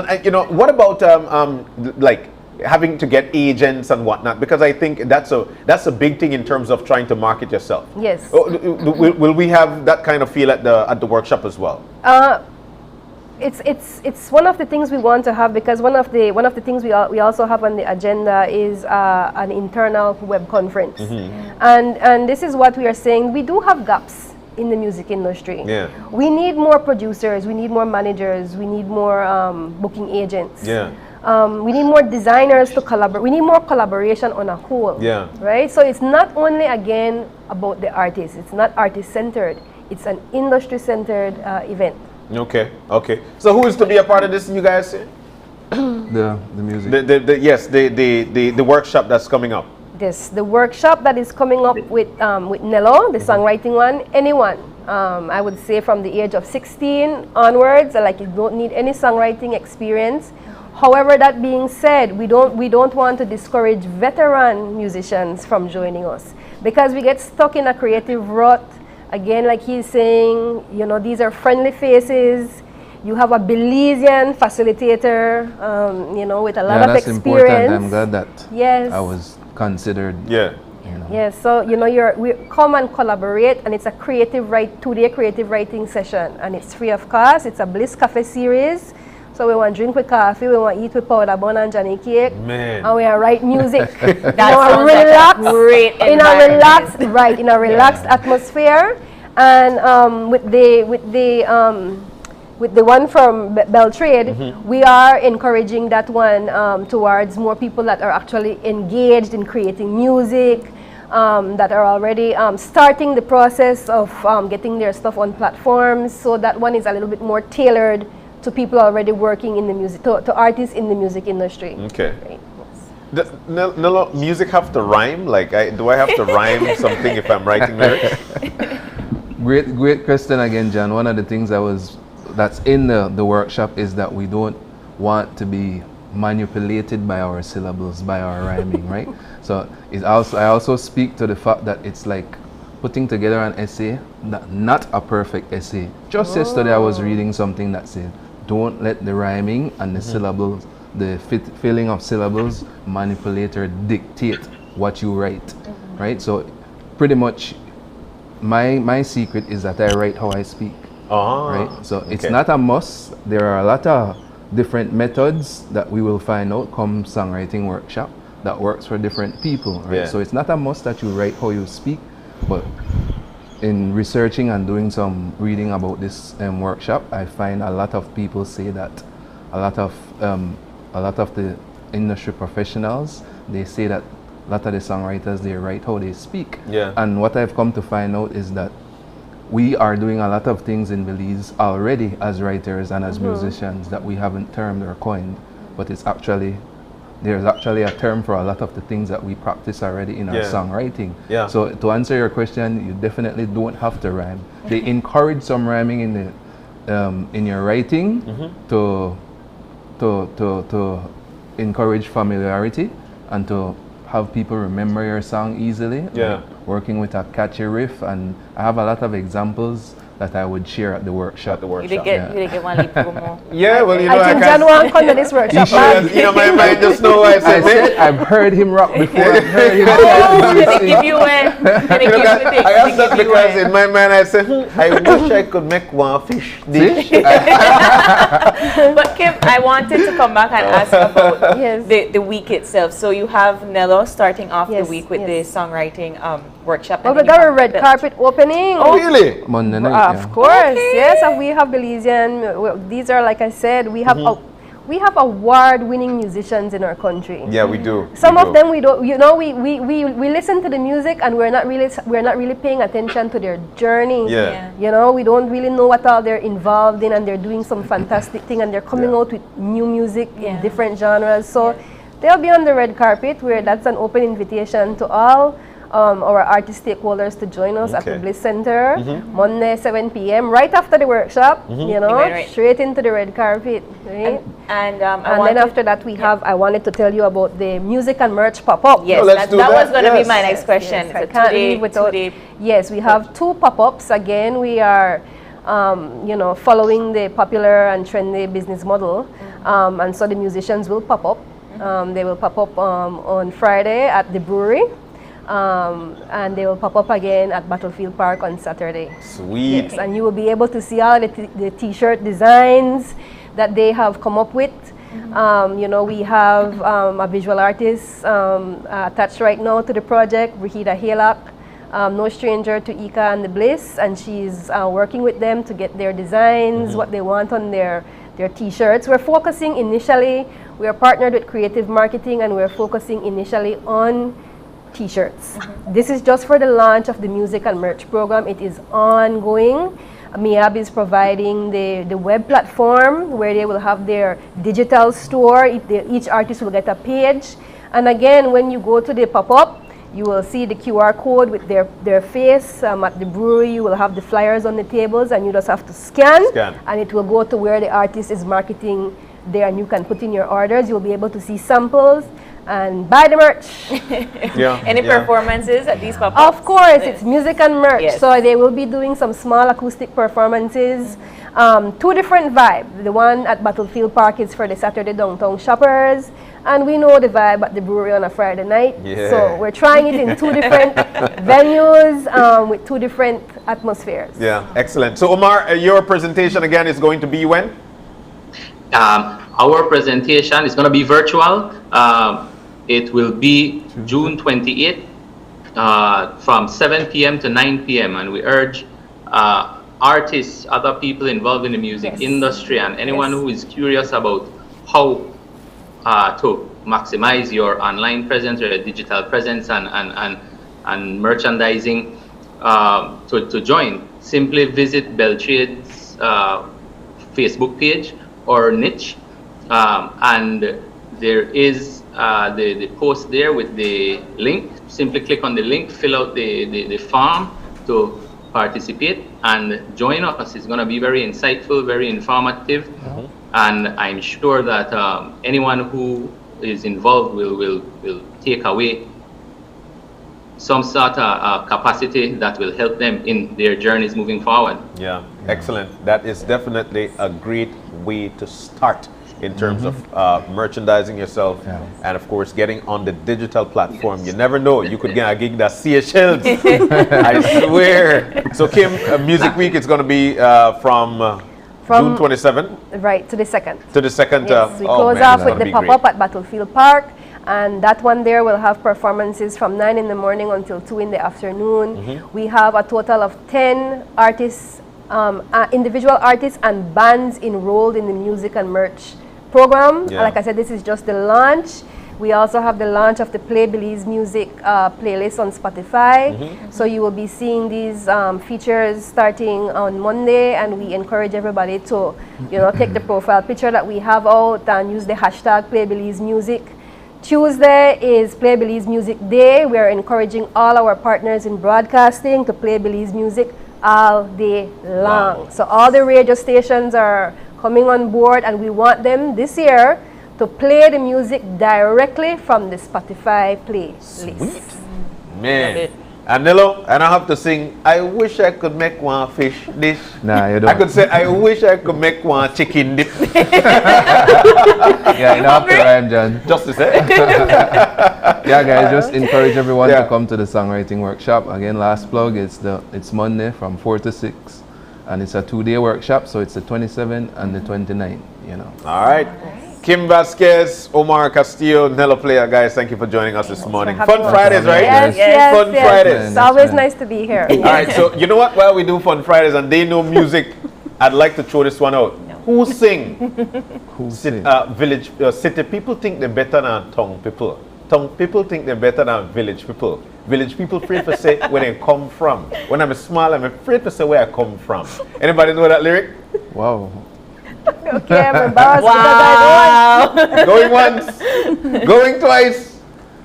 like having to get agents and whatnot? Because I think that's a big thing in terms of trying to market yourself. Yes. Will we have that kind of feel at the workshop as well? It's one of the things we want to have, because one of the things we also have on the agenda is an internal web conference, and this is what we are saying. We do have gaps in the music industry. We need more producers, we need more managers, we need more booking agents. We need more designers to collaborate. We need more collaboration on a whole. Right. So it's not only again about the artist. It's not artist centered. It's an industry centered event. Okay. So who is to be a part of this, you guys? The music. The workshop that's coming up. Yes, the workshop that is coming up with Nello, the songwriting one. Anyone, I would say from the age of 16 onwards, like you don't need any songwriting experience. However, that being said, we don't want to discourage veteran musicians from joining us, because we get stuck in a creative rut. Again, like he's saying, you know, these are friendly faces. You have a Belizean facilitator, you know, with a lot of experience. Important. I'm glad that I was considered. Yes, so you know, we come and collaborate, and it's a two-day creative writing session, and it's free of cost. It's a Bliss Cafe series. So we want to drink with coffee, we want to eat with powder bun and Johnny cake, and we want to write music. In a relaxed atmosphere. And with the one from Beltrade, we are encouraging that one towards more people that are actually engaged in creating music, that are already starting the process of getting their stuff on platforms. So that one is a little bit more tailored to people already working in the music, to artists in the music industry. Okay. Right. Music have to rhyme? Like, do I have to rhyme something if I'm writing lyrics? Great question again, John. One of the things that's in the workshop is that we don't want to be manipulated by our syllables, by our rhyming, right? So I also speak to the fact that it's like putting together an essay, not a perfect essay. Just yesterday I was reading something that said, don't let the rhyming and the syllables, the filling of syllables manipulate or dictate what you write, right? So pretty much my secret is that I write how I speak, right? So it's not a must. There are a lot of different methods that we will find out come songwriting workshop that works for different people, right? So it's not a must that you write how you speak, but in researching and doing some reading about this workshop, I find a lot of people say that a lot of the industry professionals, they say that a lot of the songwriters, they write how they speak. And what I've come to find out is that we are doing a lot of things in Belize already as writers and as musicians that we haven't termed or coined, but there's actually a term for a lot of the things that we practice already in our songwriting. So to answer your question, you definitely don't have to rhyme. They encourage some rhyming in your writing to encourage familiarity and to have people remember your song easily. Like working with a catchy riff, and I have a lot of examples that I would share at the workshop. You did get one lead promo. Well, you know, I think John won't come to this workshop. You know, my mind just know what I said. I've heard him rock before. I've heard him give you I asked that because in my mind I said, I wish I could make one fish dish. But Kim, I wanted to come back and ask about the week itself. So you have Nello starting off the week with the songwriting workshop. Well, we got a red carpet opening. Oh, really? Monday night. Of course, yes. And we have Belizean. These are, like I said, we have award-winning musicians in our country. Yeah, we do. Some of them we don't. You know, we listen to the music and we're not really paying attention to their journey. You know, we don't really know what all they're involved in, and they're doing some fantastic thing, and they're coming out with new music in different genres. So they'll be on the red carpet, where that's an open invitation to all our artist stakeholders to join us at the Bliss Center Monday 7 p.m. right after the workshop. You know, straight into the red carpet, right? And then after that we have. I wanted to tell you about the music and merch pop-up. Yes, that was going to be my next question. Yes, I can't leave without. Yes, we have 2 pop-ups. Again, we are you know, following the popular and trendy business model, and so the musicians will pop up. They will pop up on Friday at the brewery. And they will pop up again at Battlefield Park on Saturday. Sweet. Yes, and you will be able to see all the t-shirt designs that they have come up with. You know, we have a visual artist attached right now to the project, Brigida Halak, no stranger to Ika and the Bliss, and she's working with them to get their designs, what they want on their t-shirts. We're focusing initially, we are partnered with Creative Marketing, and we're focusing initially on t-shirts. This is just for the launch of the music and merch program. It is ongoing. MIAB is providing the web platform where they will have their digital store. Each artist will get a page. And again, when you go to the pop-up, you will see the QR code with their face. At the brewery, you will have the flyers on the tables, and you just have to scan. And it will go to where the artist is marketing there, and you can put in your orders. You'll be able to see samples and buy the merch. Any performances at these pop-ups? Of course, it's music and merch. So they will be doing some small acoustic performances. 2 different vibes. The one at Battlefield Park is for the Saturday downtown shoppers, and we know the vibe at the brewery on a Friday night. So we're trying it in 2 different venues with 2 different atmospheres. Excellent. So Omar, your presentation again is going to be when? Our presentation is going to be virtual. It will be June 28th from 7 p.m. to 9 p.m. And we urge artists, other people involved in the music industry, and anyone who is curious about how to maximize your online presence or your digital presence and merchandising to join. Simply visit Beltrade's Facebook page or niche, and there is the post there with the link. Simply click on the link, fill out the form to participate and join us. It's going to be very insightful, very informative, and I'm sure that anyone who is involved will take away some sort of capacity that will help them in their journeys moving forward. Yeah, excellent. That is definitely a great way to start in terms of merchandising yourself and, of course, getting on the digital platform. You never know. You could get a gig that Seychelles. I swear. So, Kim, Music Week is going to be from June 27th? Right, to the 2nd. To the 2nd. Yes, we close off with the pop-up at Battlefield Park. And that one there will have performances from 9 in the morning until 2 in the afternoon. We have a total of 10 artists, individual artists and bands enrolled in the music and merch program. Like I said, this is just the launch. We also have the launch of the Play Belize music playlist on Spotify. So you will be seeing these features starting on Monday, and we encourage everybody to, take the profile picture that we have out and use the hashtag Play Belize Music. Tuesday is Play Belize Music Day. We are encouraging all our partners in broadcasting to play Belize music all day long. So all the radio stations are coming on board, and we want them this year to play the music directly from the Spotify playlist. Man. And Nilo, and I have to sing, I wish I could make one fish dish. Nah, you don't. I could say, I wish I could make one chicken dip. Yeah, you don't have to rhyme, John. Just to say. Yeah, guys, just encourage everyone to come to the songwriting workshop. Again, last plug, it's Monday from 4 to 6. And it's a 2-day workshop, so it's the 27th and the 29th, All right. Kim Vasquez, Omar Castillo, Nello Player, guys, thank you for joining us this morning. Fun Fridays, right? Yes, Fun Fridays. It's always nice to be here. All right, so you know what? While we do Fun Fridays and they know music, I'd like to throw this one out. Who sing? Village, city people think they're better than tongue people. Tongue people think they're better than village people. Village people afraid to say where they come from. When I'm small, I'm afraid to say where I come from. Anybody know that lyric? Wow. Okay, I'm embarrassed because I don't. Going once, going twice.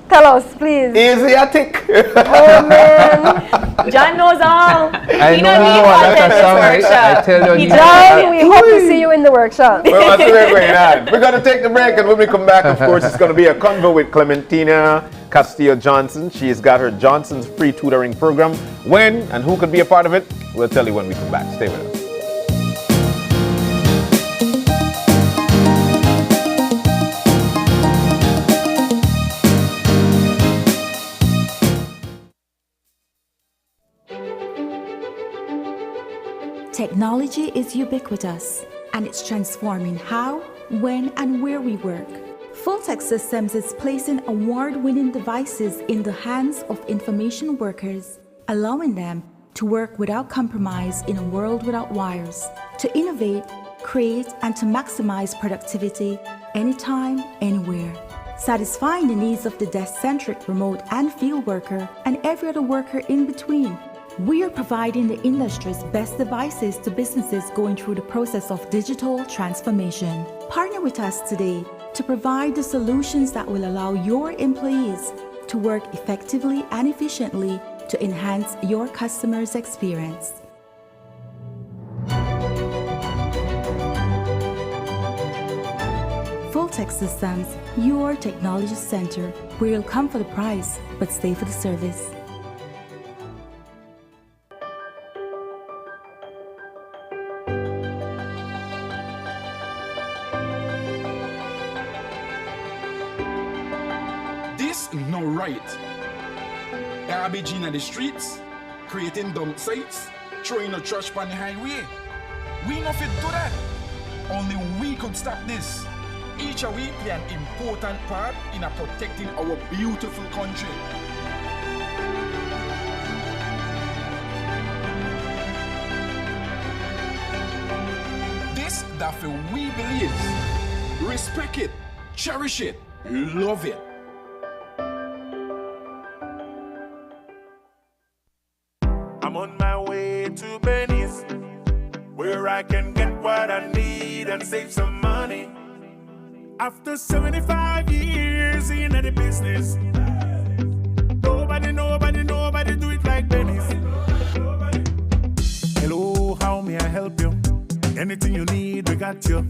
Tell us, please. Asiatic. Oh, man. John knows all. I know that's a song, right? I tell you. John, we hope to see you in the workshop. Well, that's where we're going on. We're going to take the break, and when we come back, of course, it's going to be a convo with Clementina Castillo Johnson. She's got her Johnson's free tutoring program. When and who could be a part of it, we'll tell you when we come back. Stay with us. Technology is ubiquitous, and it's transforming how, when, and where we work. Fulltech Systems is placing award-winning devices in the hands of information workers, allowing them to work without compromise in a world without wires, to innovate, create, and to maximize productivity anytime, anywhere, satisfying the needs of the desk-centric remote and field worker and every other worker in between. We are providing the industry's best devices to businesses going through the process of digital transformation. Partner with us today to provide the solutions that will allow your employees to work effectively and efficiently to enhance your customers' experience. Fulltech Systems, your technology center, where you'll come for the price, but stay for the service. No right. Garbage in the streets, creating dump sites, throwing a trash on the highway. We not fit do that. Only we could stop this. Each of we play an important part in protecting our beautiful country. This that we believe. Respect it, cherish it, love it. I'm on my way to Belize, where I can get what I need and save some money. After 75 years in the business, nobody do it like Belize. Anything you need, we got you.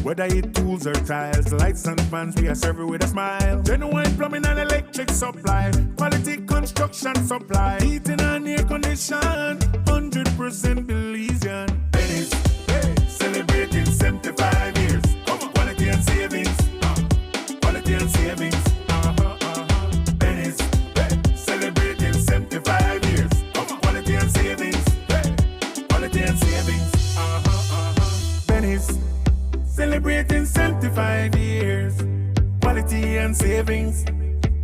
Whether it tools or tiles, lights and fans, we are serving with a smile. Genuine plumbing and electric supply, quality construction supply, heating and air condition, 100% Belizean. Belize, celebrating 75 years of quality and savings. Quality and savings. Belize, celebrating 75 years of quality and savings. Quality and savings. Belize. Celebrating 75 years. Quality and savings.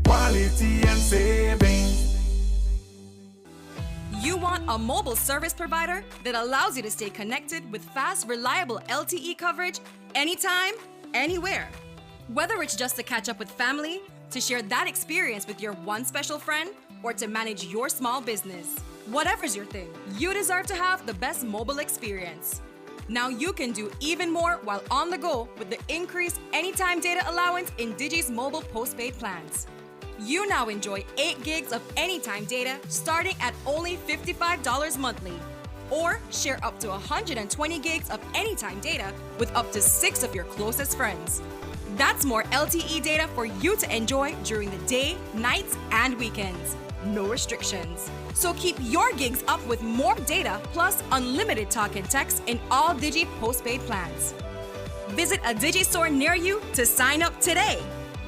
Quality and savings. You want a mobile service provider that allows you to stay connected with fast, reliable LTE coverage anytime, anywhere. Whether it's just to catch up with family, to share that experience with your one special friend, or to manage your small business. Whatever's your thing, you deserve to have the best mobile experience. Now you can do even more while on the go with the increased anytime data allowance in Digi's mobile postpaid plans. You now enjoy 8 gigs of anytime data starting at only $55 monthly. Or share up to 120 gigs of anytime data with up to 6 of your closest friends. That's more LTE data for you to enjoy during the day, nights, and weekends. No restrictions. So keep your gigs up with more data plus unlimited talk and text in all Digi postpaid plans. Visit a Digi store near you to sign up today.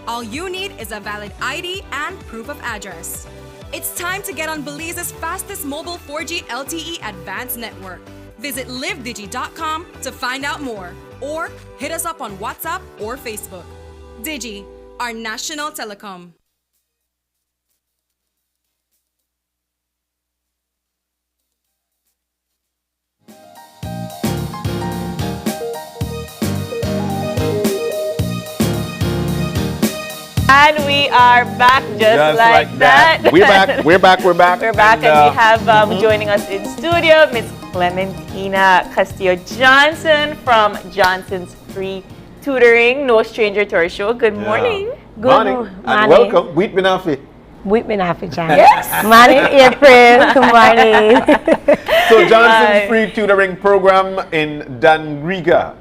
All you need is a valid ID and proof of address. It's time to get on Belize's fastest mobile 4G LTE advanced network. Visit livedigi.com to find out more or hit us up on WhatsApp or Facebook. Digi, our national telecom. And we are back just like that. We're back. We're back, and we have joining us in studio Miss Clementina Castillo-Johnson from Johnson's Free Tutoring. No stranger to our show. Good morning. Good morning. And welcome. We've been off it. John. Yes. Morning, April. Good morning. So Johnson's Free Tutoring Program in Dangriga.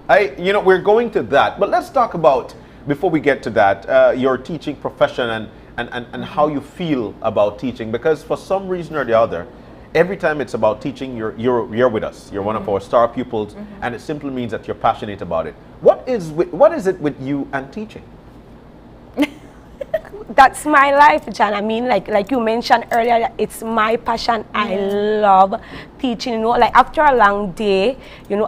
We're going to that, but let's talk about, before we get to that, your teaching profession and how you feel about teaching, because for some reason or the other, every time it's about teaching, you're with us. You're one of our star pupils, and it simply means that you're passionate about it. What is it with you and teaching? That's my life, John. I mean, like you mentioned earlier, it's my passion. I love teaching. Like after a long day,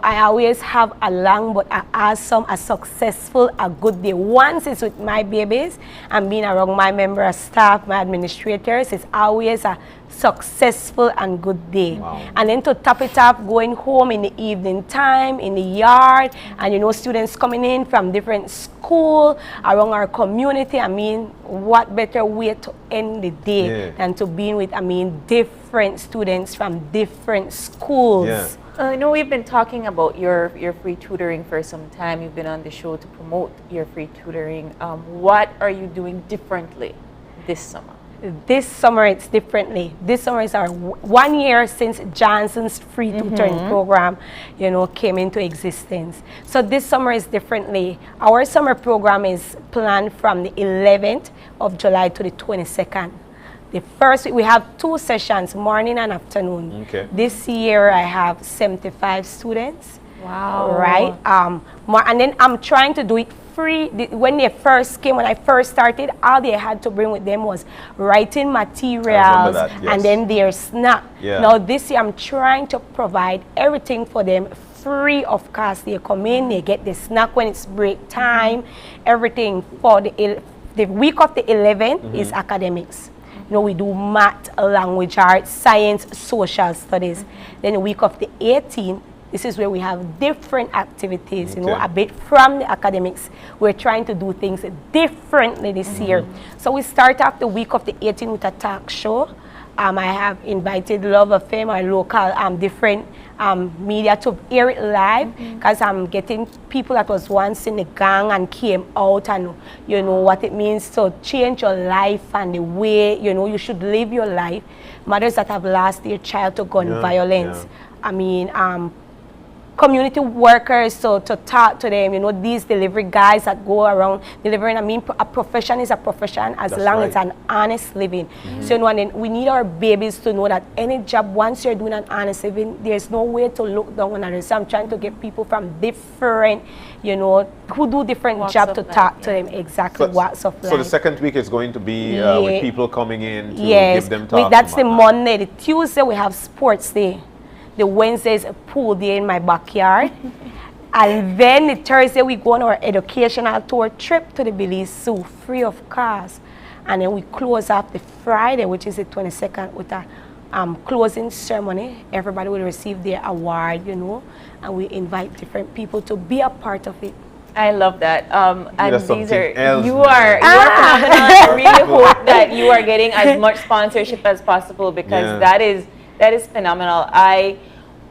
I always have a long but a awesome, a successful, a good day. Once it's with my babies and being around my member of staff, my administrators, it's always a successful and good day. Wow. And then to top it up, going home in the evening time, in the yard, and students coming in from different school around our community. I mean, what better way to end the day than to be with, different students from different schools. I know we've been talking about your free tutoring for some time. You've been on the show to promote your free tutoring. What are you doing differently this summer? This summer it's differently. This summer is our 1 year since Johnson's free tutoring program, came into existence. So this summer is differently. Our summer program is planned from the 11th of July to the 22nd. The first week we have 2 sessions, morning and afternoon. Okay. This year I have 75 students. Wow. Right? And then I'm trying to do it free. When they first came, when I first started, all they had to bring with them was writing materials and then their snack. Now this year I'm trying to provide everything for them free of cost. They come in, they get the snack when it's break time, everything. For the week of the 11th is academics. We do math, language arts, science, social studies. Then the week of the 18th, this is where we have different activities, a bit from the academics. We're trying to do things differently this year. So we start off the week of the 18th with a talk show. I have invited Love of Fame, our local different media, to air it live, because I'm getting people that was once in the gang and came out, and what it means to change your life and the way you should live your life. Mothers that have lost their child to gun violence. community workers to talk to them, you know, these delivery guys that go around delivering. I mean, a profession is a profession as long as it's an honest living. So, you know, and then we need our babies to know that any job, once you're doing an honest living, there's no way to look down on others. So I'm trying to get people from different, you know, who do different jobs to talk to them exactly walks of life. So the second week is going to be with people coming in to give them talks. That's the Monday. The Tuesday we have sports day. The Wednesday is a pool day in my backyard. And then the Thursday we go on our educational tour trip to the Belize Zoo, free of cost. And then we close off the Friday, which is the 22nd, with a closing ceremony. Everybody will receive their award, you know, and we invite different people to be a part of it. I love that. And these are else, you are phenomenal. I really hope that you are getting as much sponsorship as possible, because that is phenomenal.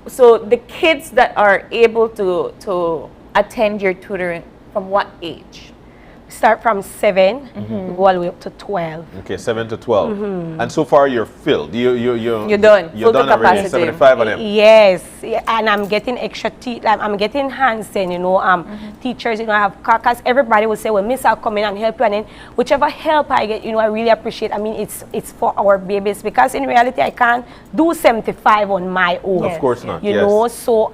So the kids that are able to attend your tutoring, from what age? Start from 7, go all the way up to 12. Okay, 7 to 12. And so far you're filled. You're done. You're done already. 75 of them. Yes, and I'm getting extra I'm getting hands in, you know, teachers, you know, I have caucus. Everybody will say, well, miss, I'll come in and help you. And then whichever help I get, you know, I really appreciate. I mean, it's for our babies, because in reality, I can't do 75 on my own. Of course not. You know, so,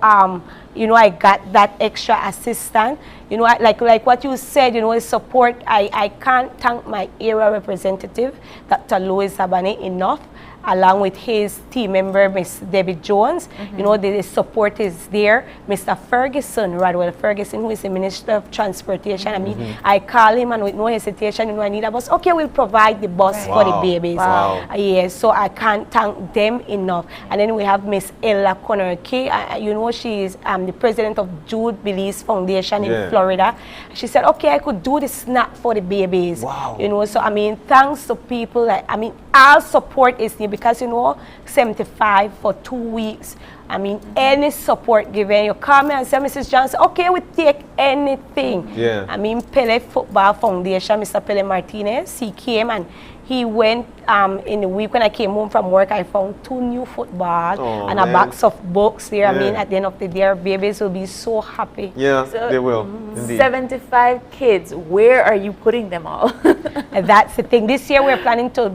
you know, I got that extra assistant. You know, like what you said, you know, support. I can't thank my area representative, Dr. Louis Abane, enough, along with his team member, Miss Debbie Jones. You know, the support is there. Mr. Ferguson, Radwell Ferguson, who is the Minister of Transportation. I mean, I call him, and with no hesitation, you know, I need a bus. Okay, we'll provide the bus for the babies. Yes, so I can't thank them enough. And then we have Miss Ella Conner-Kay. You know, she is the president of Jude Belize Foundation in Florida. She said, okay, I could do the snack for the babies. You know, so I mean, thanks to people, like, I mean, our support is needed, because, you know, 75 for 2 weeks. I mean, any support given. You call me and say, Mrs. Johnson, okay, we take anything. I mean, Pele Football Foundation, Mr. Pele Martinez, he came and he went in the week when I came home from work. I found 2 new football and a box of books there. I mean, at the end of the day, our babies will be so happy. So, they will. Indeed. 75 kids. Where are you putting them all? That's the thing. This year we're planning to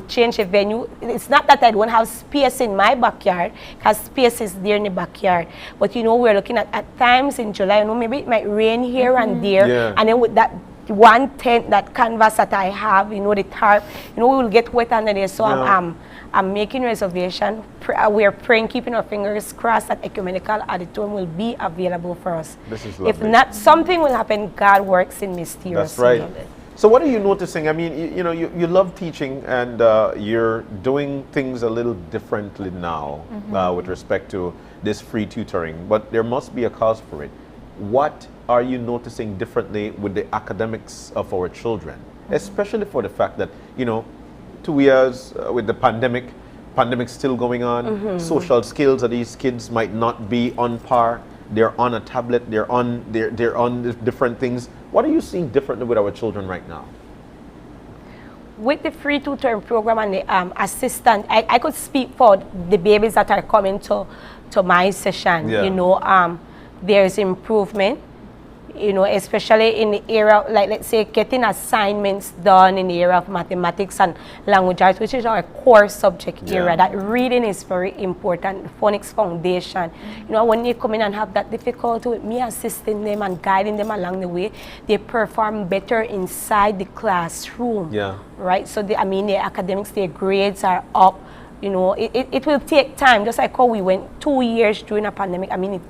change the venue. It's not that I don't have space in my backyard, because space is there in the backyard. But, you know, we're looking at times in July, you know, maybe it might rain here and there. And then with that one tent, that canvas that I have, you know, the tarp, you know, we will get wet under there. So I'm making reservation. We're praying, keeping our fingers crossed, that Ecumenical Auditorium will be available for us. This is lovely. If not, something will happen. God works in mysterious ways. That's right. So what are you noticing? I mean, you know, you love teaching, and you're doing things a little differently now with respect to this free tutoring, but there must be a cause for it. What are you noticing differently with the academics of our children, especially for the fact that, you know, 2 years with the pandemic still going on, social skills of these kids might not be on par. They're on a tablet, they're on different things. What are you seeing differently with our children right now? With the free tutoring program and the assistant, I could speak for the babies that are coming to my session. You know, there's improvement, you know, especially in the area, like, let's say, getting assignments done in the area of mathematics and language arts, which is our core subject area. That reading is very important, the phonics foundation. You know, when they come in and have that difficulty with me assisting them and guiding them along the way, they perform better inside the classroom. Right? So, I mean, their academics, their grades are up. You know, it will take time, just like how we went 2 years during a pandemic. I mean, it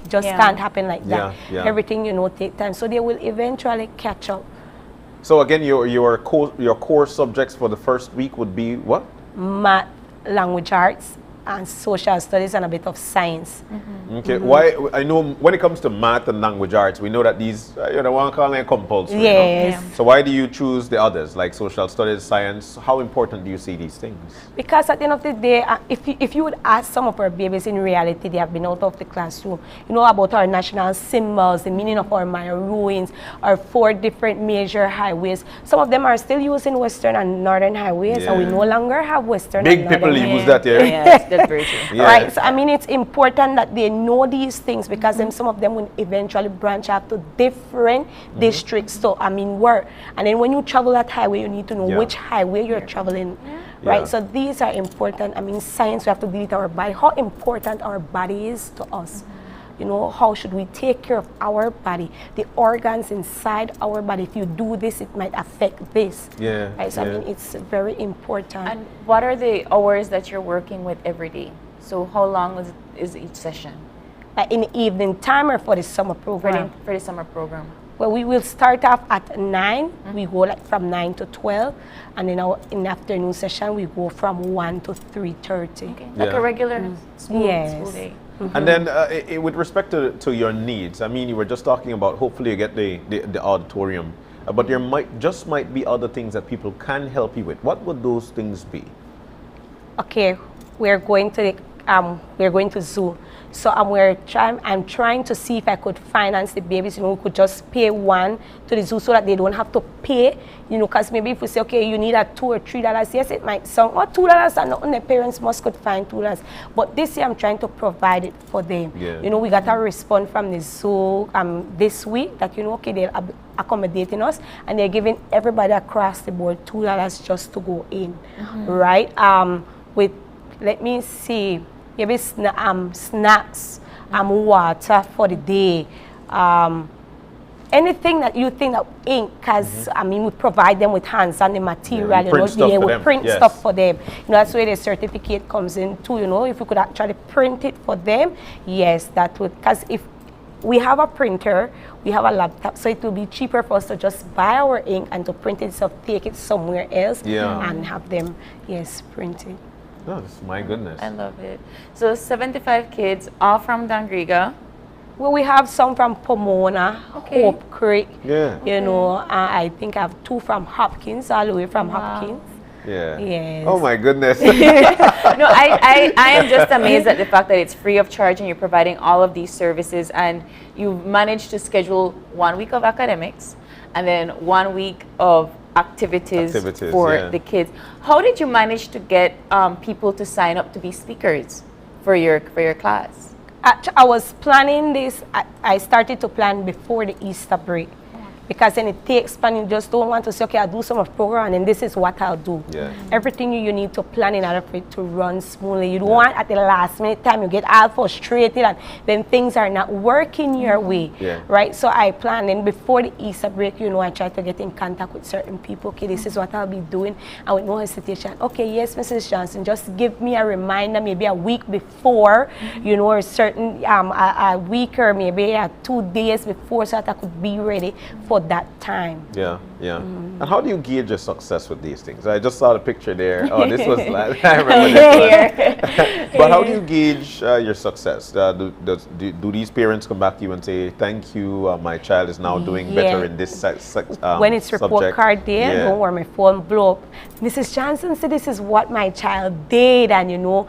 just can't happen like that. Everything, you know, take time. So they will eventually catch up. So again, your core subjects for the first week would be what? Math, language arts, and social studies, and a bit of science. Okay, why? I know when it comes to math and language arts, we know that these, you know, one call them compulsory. Yes. So why do you choose the others, like social studies, science? How important do you see these things? Because at the end of the day, if you would ask some of our babies, in reality, they have been out of the classroom, you know, about our national symbols, the meaning of our Maya ruins, our 4 different major highways. Some of them are still using Western and Northern highways, and we no longer have Western and Northern. Big people use that, That's very true. Yeah. Right? So, I mean, it's important that they know these things because then some of them will eventually branch out to different districts. So, I mean, work. And then when you travel that highway, you need to know which highway you're traveling. Right? So, these are important. I mean, science, we have to deal with our body, how important our body is to us. You know, how should we take care of our body, the organs inside our body. If you do this, it might affect this. Yeah. Right? So, I mean, it's very important. And what are the hours that you're working with every day? So how long is each session? In the evening time or for the summer program? For the summer program. Well, we will start off at 9. We go like from 9 to 12. And then in the afternoon session, we go from 1 to 3:30. Okay. Like a regular school day. And then with respect to your needs, I mean, you were just talking about hopefully you get the auditorium, but there might be other things that people can help you with. What would those things be? Okay, we're going to zoo. So I'm trying to see if I could finance the babies. You know, we could just pay one to the zoo so that they don't have to pay. You know, because maybe if we say, okay, you need a $2 or $3, yes, it might sound, or $2, and not the parents must could find $2. But this year I'm trying to provide it for them. Yeah. You know, we got a response from the zoo this week that, you know, okay, they're accommodating us, and they're giving everybody across the board $2 just to go in, right? With, let me see, maybe snacks, water for the day, anything that you think that ink, because I mean, we provide them with hands-on the material, we print stuff for them. You know, that's where the certificate comes in too. You know, if we could actually print it for them, yes, that would, because if we have a printer, we have a laptop, so it will be cheaper for us to just buy our ink and to print it, so take it somewhere else and have them, print it. Oh, my goodness. I love it. So 75 kids, all from Dangriga. Well, we have some from Pomona, Hope Creek. Yeah. You know, I think I have 2 from Hopkins, all the way from Hopkins. Yeah. Yes. Oh my goodness. No, I am just amazed at the fact that it's free of charge and you're providing all of these services, and you've managed to schedule 1 week of academics and then 1 week of activities for the kids. How did you manage to get people to sign up to be speakers for your class? I was planning this. I started to plan before the Easter break, because then it takes planning. You just don't want to say, okay, I'll do some of program and this is what I'll do. Yeah. Everything you need to plan in order for it to run smoothly. You don't want at the last minute time you get all frustrated and then things are not working your way, right? So I planned, and before the Easter break, you know, I tried to get in contact with certain people. Okay, this is what I'll be doing, and with no hesitation. Okay, yes, Mrs. Johnson, just give me a reminder, maybe a week before, you know, or a certain a week or maybe 2 days before, so that I could be ready for that time. Yeah. And how do you gauge your success with these things? I just saw the picture there. Oh, this was last. I remember this one. But how do you gauge your success? Do these parents come back to you and say, "Thank you, my child is now doing better in this when it's report card day, don't worry, my phone blow up. Mrs. Johnson said this is what my child did, and you know,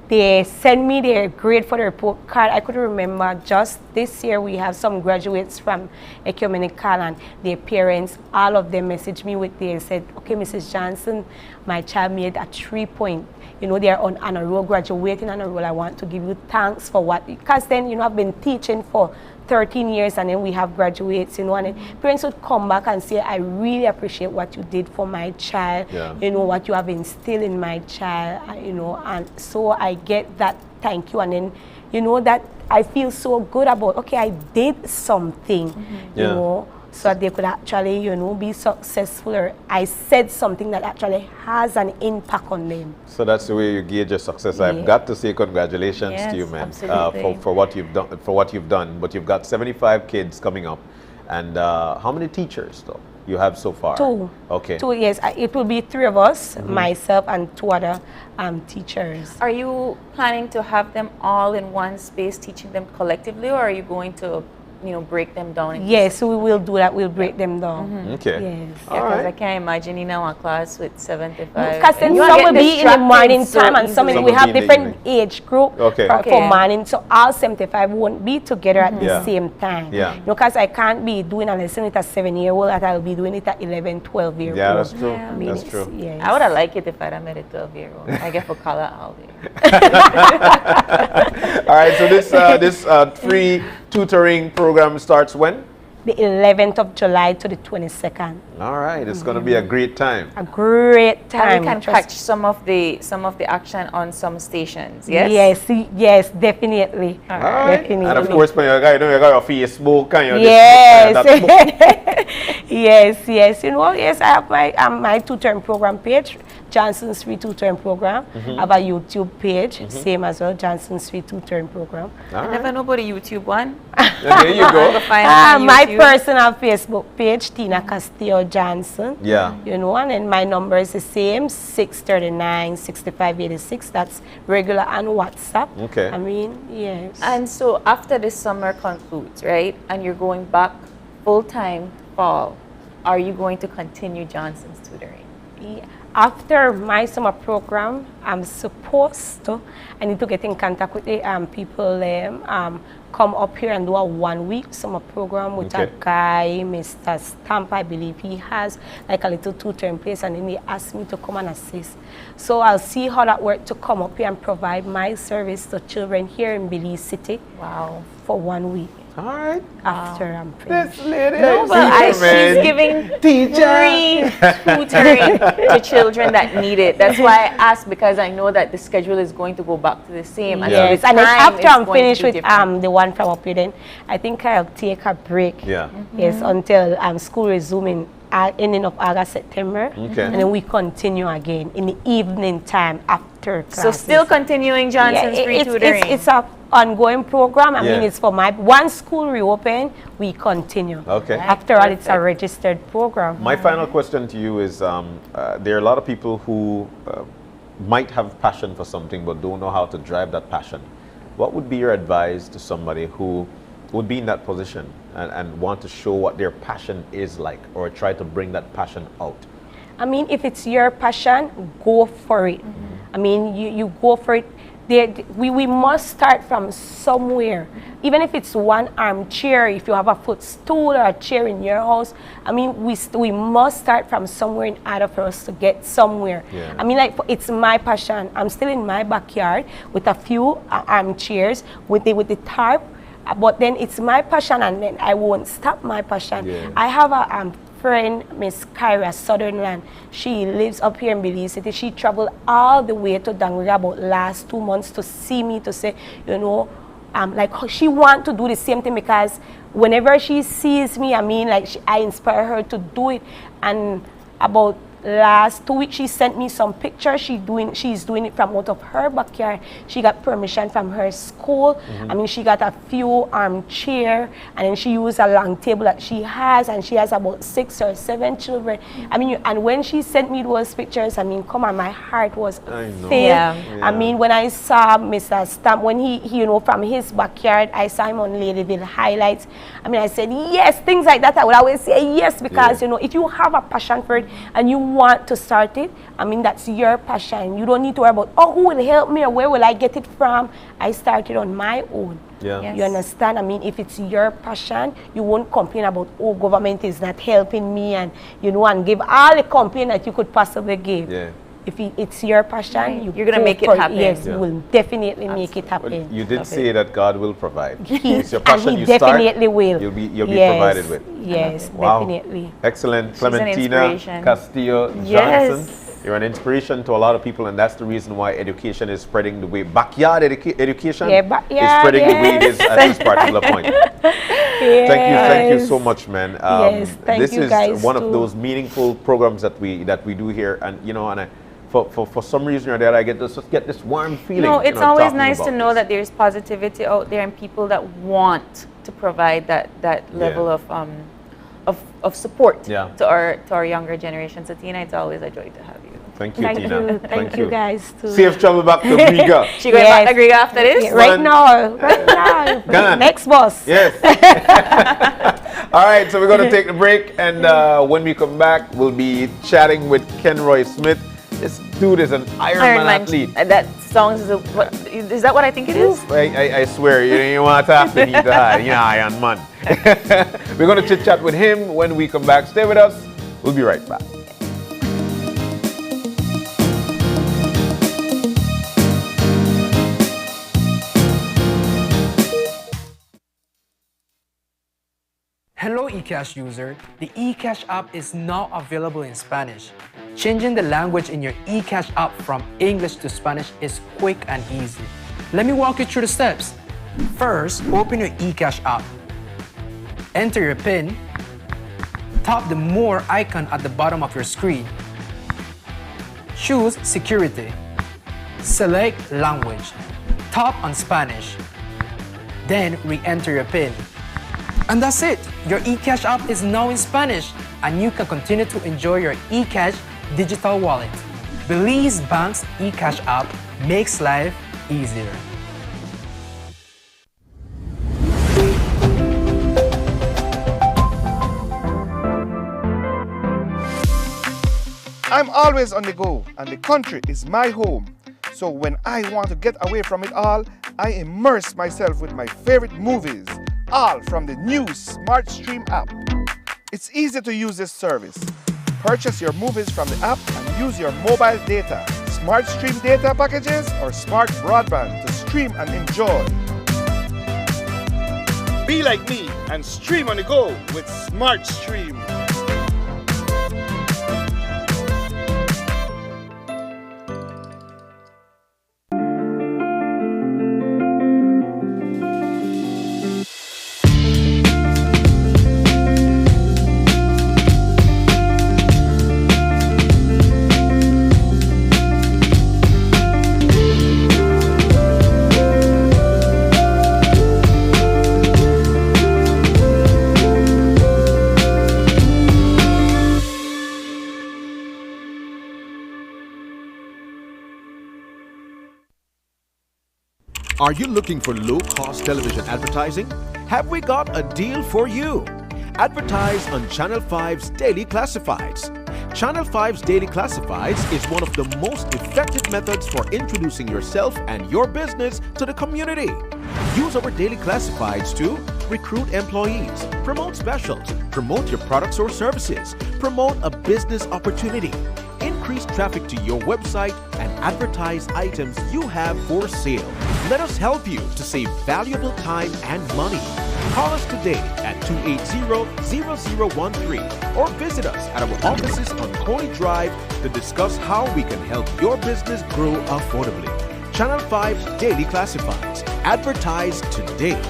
they send me their grade for the report card. I could remember just this year we have some graduates from Ecumenical, and their parents, all of them messaged me with they said, okay, Mrs. Johnson, my child made a 3-point. You know, they're on a roll, graduating on a roll. I want to give you thanks for what, because then, you know, I've been teaching for 13 years, and then we have graduates, you know, and then parents would come back and say, I really appreciate what you did for my child, you know, what you have instilled in my child, you know, and so I get that thank you, and then, you know, that I feel so good about, okay, I did something, you know, so that they could actually, you know, be successful, or I said something that actually has an impact on them. So that's the way you gauge your success. I've got to say congratulations to you, man, for what you've done. But you've got 75 kids coming up, and how many teachers though you have so far? 2. Okay. 2, yes. It will be 3 of us, myself and 2 other teachers. Are you planning to have them all in one space teaching them collectively, or are you going to break them down into Yes, we will do that. We'll break them down. Okay. Yes. Yeah, because I can't imagine a class with 75. Because then some will be in the morning time and some we have different age group for morning. So all 75 won't be together at the same time. Yeah. Because I can't be doing a lesson with a 7-year-old that I'll be doing it at 11, 12-year-old. Yeah, that's true. Yeah. That's true. Yes. I would have liked it if I'd have met a 12-year-old. I get for color all day. All right, so this free tutoring program starts when? The 11th of July to the 22nd. All right, it's going to be a great time. A great time. And we can catch some of the action on some stations. Yes. Yes, definitely. All right. Definitely. And of course, when you got your Facebook and your yes, yes. Yes, I have my tutoring program page, Johnson's Free Tutoring Program. I have a YouTube page, same as well, Johnson's Free Tutoring Program. I never know about the YouTube one. There you go. My personal Facebook page, Tina Castillo Johnson. Yeah. And then my number is the same, 639-6586. That's regular and WhatsApp. Okay. I mean, yes. And so after the summer concludes, right, and you're going back full-time fall, are you going to continue Johnson's tutoring? Yeah. After my summer program, I'm supposed to, I need to get in contact with the people, come up here and do a 1-week summer program with a guy, Mr. Stamp, I believe he has like a little tutoring place, and then he asked me to come and assist. So I'll see how that works to come up here and provide my service to children here in Belize City. Wow. For 1 week. All right. After I'm finished. This lady she's giving free tutoring to children that need it. That's why I asked, because I know that the schedule is going to go back to the same. Yes, and then after I'm finished with the one from up here, then I think I'll take a break. Yeah. Yes, until school resuming ending of August, September. Okay. And then we continue again in the evening time after classes. So still continuing Johnson's free tutoring? It's a ongoing program. I mean, it's for once school reopen, we continue. Okay. After all, it's a registered program. My final question to you is, there are a lot of people who might have passion for something but don't know how to drive that passion. What would be your advice to somebody who would be in that position and want to show what their passion is like, or try to bring that passion out? I mean, if it's your passion, go for it. I mean, you go for it. We must start from somewhere. Even if it's one armchair, if you have a footstool or a chair in your house, I mean, we must start from somewhere in order for us to get somewhere. Yeah. I mean, like, it's my passion. I'm still in my backyard with a few armchairs with the tarp, but then it's my passion, and then I won't stop my passion. Yeah. I have a friend, Miss Kyra Sutherland. She lives up here in Belize City. She traveled all the way to Dangriga about last 2 months to see me, to say, like, she want to do the same thing, because whenever she sees me, I mean, like, I inspire her to do it. And about last 2 weeks, she sent me some pictures. She's doing it from out of her backyard. She got permission from her school. I mean, she got a few armchair, and then she used a long table that she has, and she has about 6 or 7 children. I mean, and when she sent me those pictures, I mean, come on, my heart was filled. Yeah. I mean, when I saw Mr. Stamp, when he from his backyard, I saw him on Ladyville highlights. I mean, I said, yes, things like that. I would always say yes, because, if you have a passion for it and you want to start it, I mean, that's your passion. You don't need to worry about, who will help me or where will I get it from. I started on my own. Yeah. Yes. You understand? I mean, if it's your passion, you won't complain about, government is not helping me, and, and give all the complaint that you could possibly give. Yeah. If it's your passion, you're going to make it happen. Yes, you will definitely make it happen. Well, you did say that God will provide. It's your passion, and he definitely will. You'll be provided with. Yes, wow. definitely. Excellent. She's Clementina Castillo Johnson. You're an inspiration to a lot of people, and that's the reason why education is spreading the way. Backyard education is spreading the way it is at this particular point. Thank you so much, man. This is one of those meaningful programs that we do here, and for some reason or the other, I get this warm feeling. No, it's always nice to know that there's positivity out there and people that want to provide that level of support to our younger generation. So Tina, it's always a joy to have you. Thank you, Thank Tina. you. Thank you guys too. Safe travel back to Dangriga. She going back to Dangriga after this? Yeah, right now. Right now. Gone. Next bus. Yes. All right, so we're going to take the break, and when we come back, we'll be chatting with Kenroy Smith. This dude is an Ironman athlete. That song is that what I think it is? I swear, you want to have to heat the high, Iron Man. We're going to chit chat with him when we come back. Stay with us. We'll be right back. Hello eCash user, the eCash app is now available in Spanish. Changing the language in your eCash app from English to Spanish is quick and easy. Let me walk you through the steps. First, open your eCash app. Enter your PIN. Tap the More icon at the bottom of your screen. Choose Security. Select Language. Tap on Spanish. Then re-enter your PIN. And that's it! Your eCash app is now in Spanish, and you can continue to enjoy your eCash digital wallet. Belize Bank's eCash app makes life easier. I'm always on the go, and the country is my home. So when I want to get away from it all, I immerse myself with my favorite movies, all from the new Smart Stream app. It's easy to use this service. Purchase your movies from the app and use your mobile data, Smart Stream data packages, or smart broadband to stream and enjoy. Be like me and stream on the go with Smart Stream. Are you looking for low-cost television advertising? Have we got a deal for you? Advertise on Channel 5's Daily Classifieds. Channel 5's Daily Classifieds is one of the most effective methods for introducing yourself and your business to the community. Use our Daily Classifieds to recruit employees, promote specials, promote your products or services, promote a business opportunity, increase traffic to your website, and advertise items you have for sale. Let us help you to save valuable time and money. Call us today at 280-0013 or visit us at our offices on Coney Drive to discuss how we can help your business grow affordably. Channel 5 Daily Classifieds. Advertise today.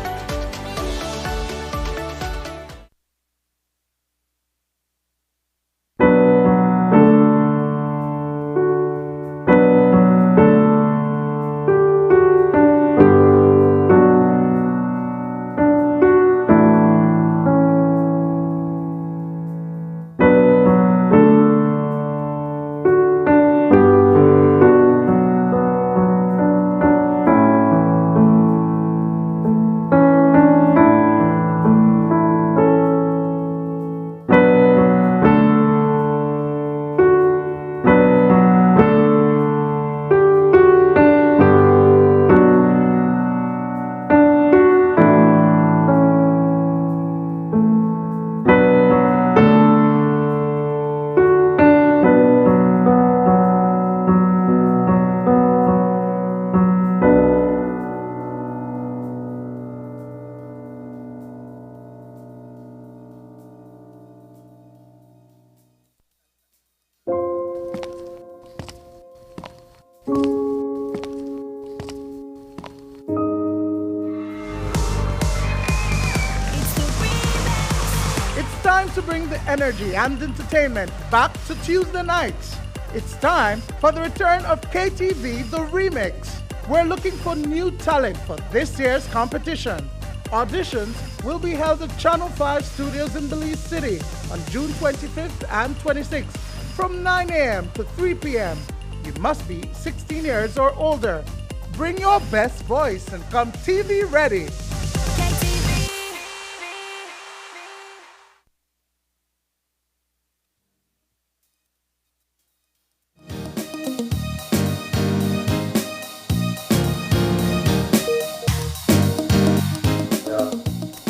Time to bring the energy and entertainment back to Tuesday nights. It's time for the return of KTV The Remix. We're looking for new talent for this year's competition. Auditions will be held at Channel 5 Studios in Belize City on June 25th and 26th. from 9 a.m. to 3 p.m. You must be 16 years or older. Bring your best voice and come TV ready.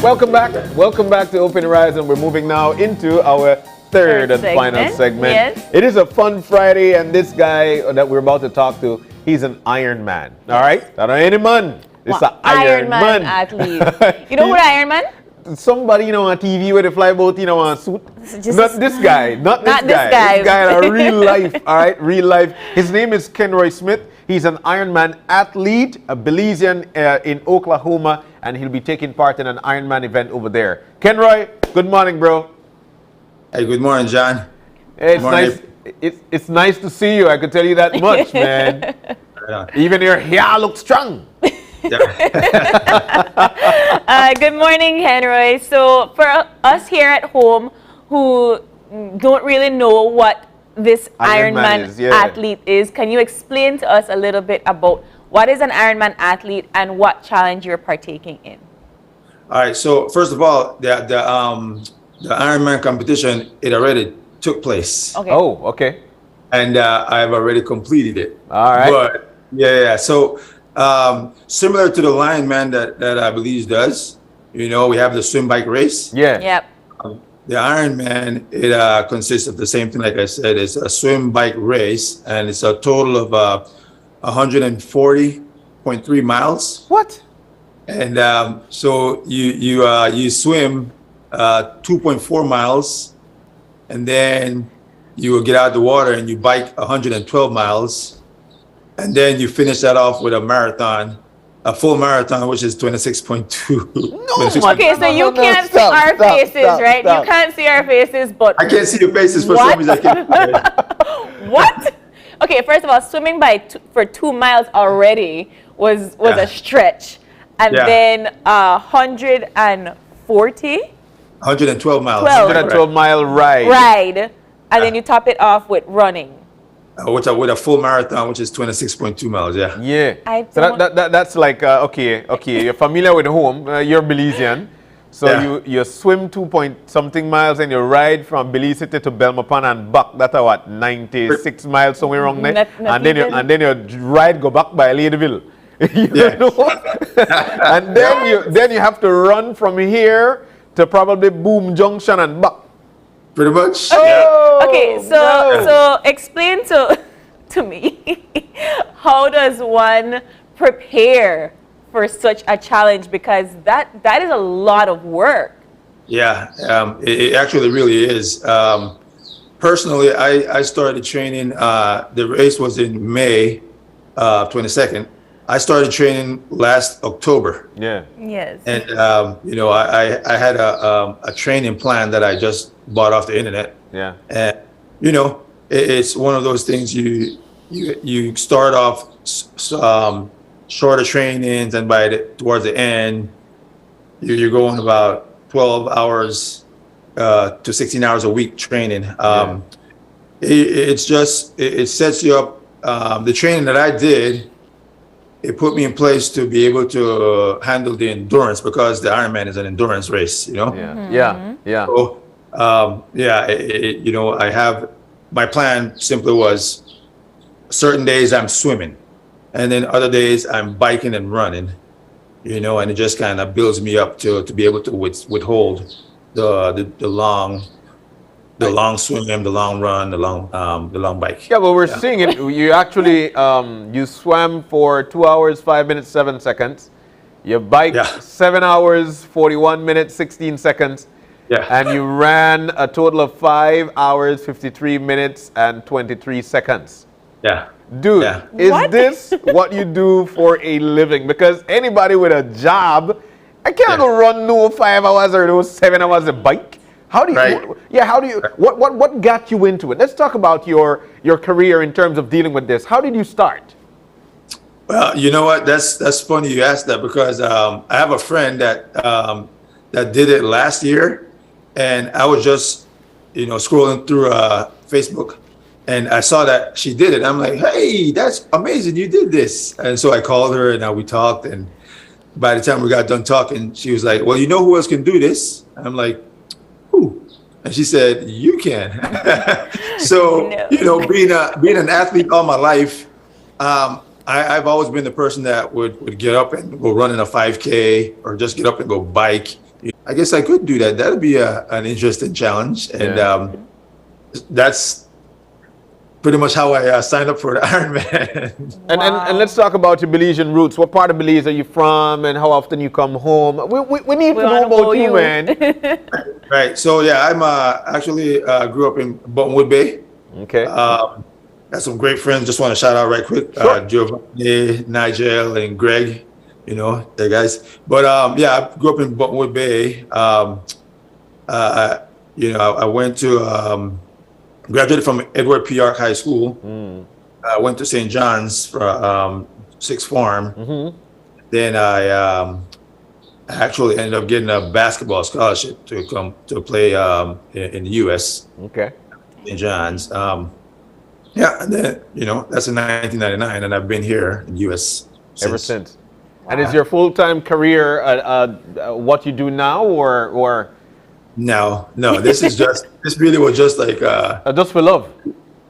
Welcome back. Welcome back to Open Horizon. We're moving now into our third and final segment. Yes. It is a fun Friday, and this guy that we're about to talk to, he's an Ironman. All right? Not any man. It's an Ironman athlete. You know what Ironman? Somebody, on TV where they fly boat, on a suit. Not this guy. Not this guy. This guy in real life. All right? Real life. His name is Kenroy Smith. He's an Ironman athlete, a Belizean in Oklahoma, and he'll be taking part in an Ironman event over there. Kenroy, good morning, bro. Hey, good morning, John. Hey, it's nice. It's nice to see you. I can tell you that much, man. Even your hair looks strong. Good morning, Kenroy. So for us here at home who don't really know what this Ironman athlete is, can you explain to us a little bit about what is an Ironman athlete and what challenge you're partaking in? All right. So first of all, the Ironman competition, it already took place. Okay. Oh, okay. And I've already completed it. All right. But yeah. So similar to the Ironman that Belize does, we have the swim bike race. Yeah. Yep. The Ironman, it consists of the same thing. Like I said, it's a swim bike race, and it's a total of 140.3 miles. What? And so you swim 2.4 miles, and then you will get out of the water and you bike 112 miles, and then you finish that off with a marathon. A full marathon, which is 26.2. No, okay, so you can't see our faces, right? You can't see our faces, but I can't see your faces for some reason. I can't. What? Okay, first of all, swimming for 2 miles already was a stretch, and then 140. 112 miles. 112-mile ride. Ride, and then you top it off with running. With a full marathon, which is 26.2 miles, yeah. Yeah. So that's like, okay, you're familiar with home, you're Belizean. So you swim 2-point-something miles and you ride from Belize City to Belmopan and back. That's what, 96 miles somewhere around there? And then your ride go back by Ladyville. And then you have to run from here to probably Boom Junction and back. Pretty much. Okay, so explain to me, how does one prepare for such a challenge? Because that is a lot of work. Yeah, it actually really is. Personally, I started training, the race was in May 22nd. I started training last October. Yeah. Yes. And, I had a training plan that I just bought off the internet. Yeah. And, it's one of those things you start off shorter trainings, and towards the end, you're going about 12 hours to 16 hours a week training. It sets you up. The training that I did, it put me in place to be able to handle the endurance, because the Ironman is an endurance race, Yeah. So, I have, my plan simply was, certain days I'm swimming, and then other days I'm biking and running, and it just kind of builds me up to be able to withhold the long swim, the long run, the long bike. Yeah, but we're seeing it. You actually, you swam for 2 hours, 5 minutes, 7 seconds. You biked 7 hours, 41 minutes, 16 seconds. Yeah. And you ran a total of 5 hours, 53 minutes, and 23 seconds. Yeah. Dude, is this what you do for a living? Because anybody with a job, I can't go run no 5 hours or no 7 hours a bike. How do you, what got you into it? Let's talk about your career in terms of dealing with this. How did you start? Well, you know what? That's funny you asked that, because I have a friend that did it last year, and I was just, scrolling through Facebook, and I saw that she did it. I'm like, hey, that's amazing. You did this. And so I called her and we talked. And by the time we got done talking, she was like, well, you know who else can do this? I'm like, who? And she said, you can. So, you know, being an athlete all my life, I've always been the person that would get up and go run in a 5K or just get up and go bike. I guess I could do that. That'd be an interesting challenge. And that's pretty much how I signed up for the Ironman. And let's talk about your Belizean roots. What part of Belize are you from, and how often you come home? We need to know about you, man. Right. So yeah, I'm actually grew up in Buttonwood Bay. Okay. Got some great friends. Just want to shout out right quick, Giovanni, Nigel, and Greg. You know, the guys. But yeah, I grew up in Buttonwood Bay. You know, I went to graduated from Edward P. York High School. I went to St. John's for sixth form. Then I actually ended up getting a basketball scholarship to come to play in the U.S. Okay. St. John's. Yeah, and then, you know, that's in 1999, and I've been here in the U.S. ever since. And is your full-time career what you do now, or? No, this is just, this really was just like just for love.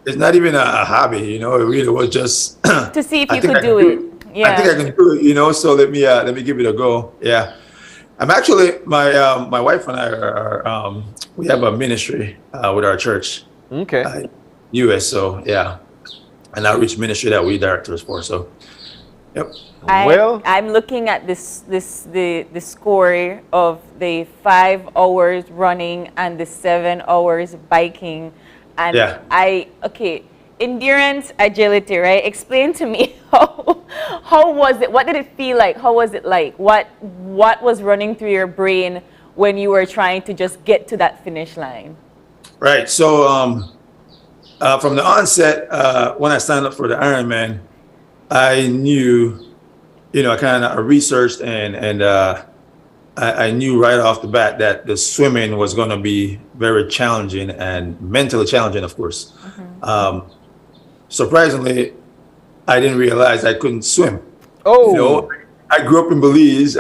It's not even a hobby, you know. It really was just to see if you could do it. Yeah, I think I can do it, you know. So let me give it a go. Yeah, I'm actually my wife and I are we have a ministry with our church. Okay. U.S. So yeah, an outreach ministry that we directors for. So, yep. I'm looking at the score of the 5 hours running and the 7 hours biking, and endurance, agility, right? Explain to me how was it? What did it feel like? How was it like? What was running through your brain when you were trying to just get to that finish line? Right. So from the onset, when I signed up for the Ironman, I knew. You know, I kind of researched and I knew right off the bat that the swimming was going to be very challenging and mentally challenging, of course. Surprisingly, I didn't realize I couldn't swim. Oh, you know, I grew up in Belize,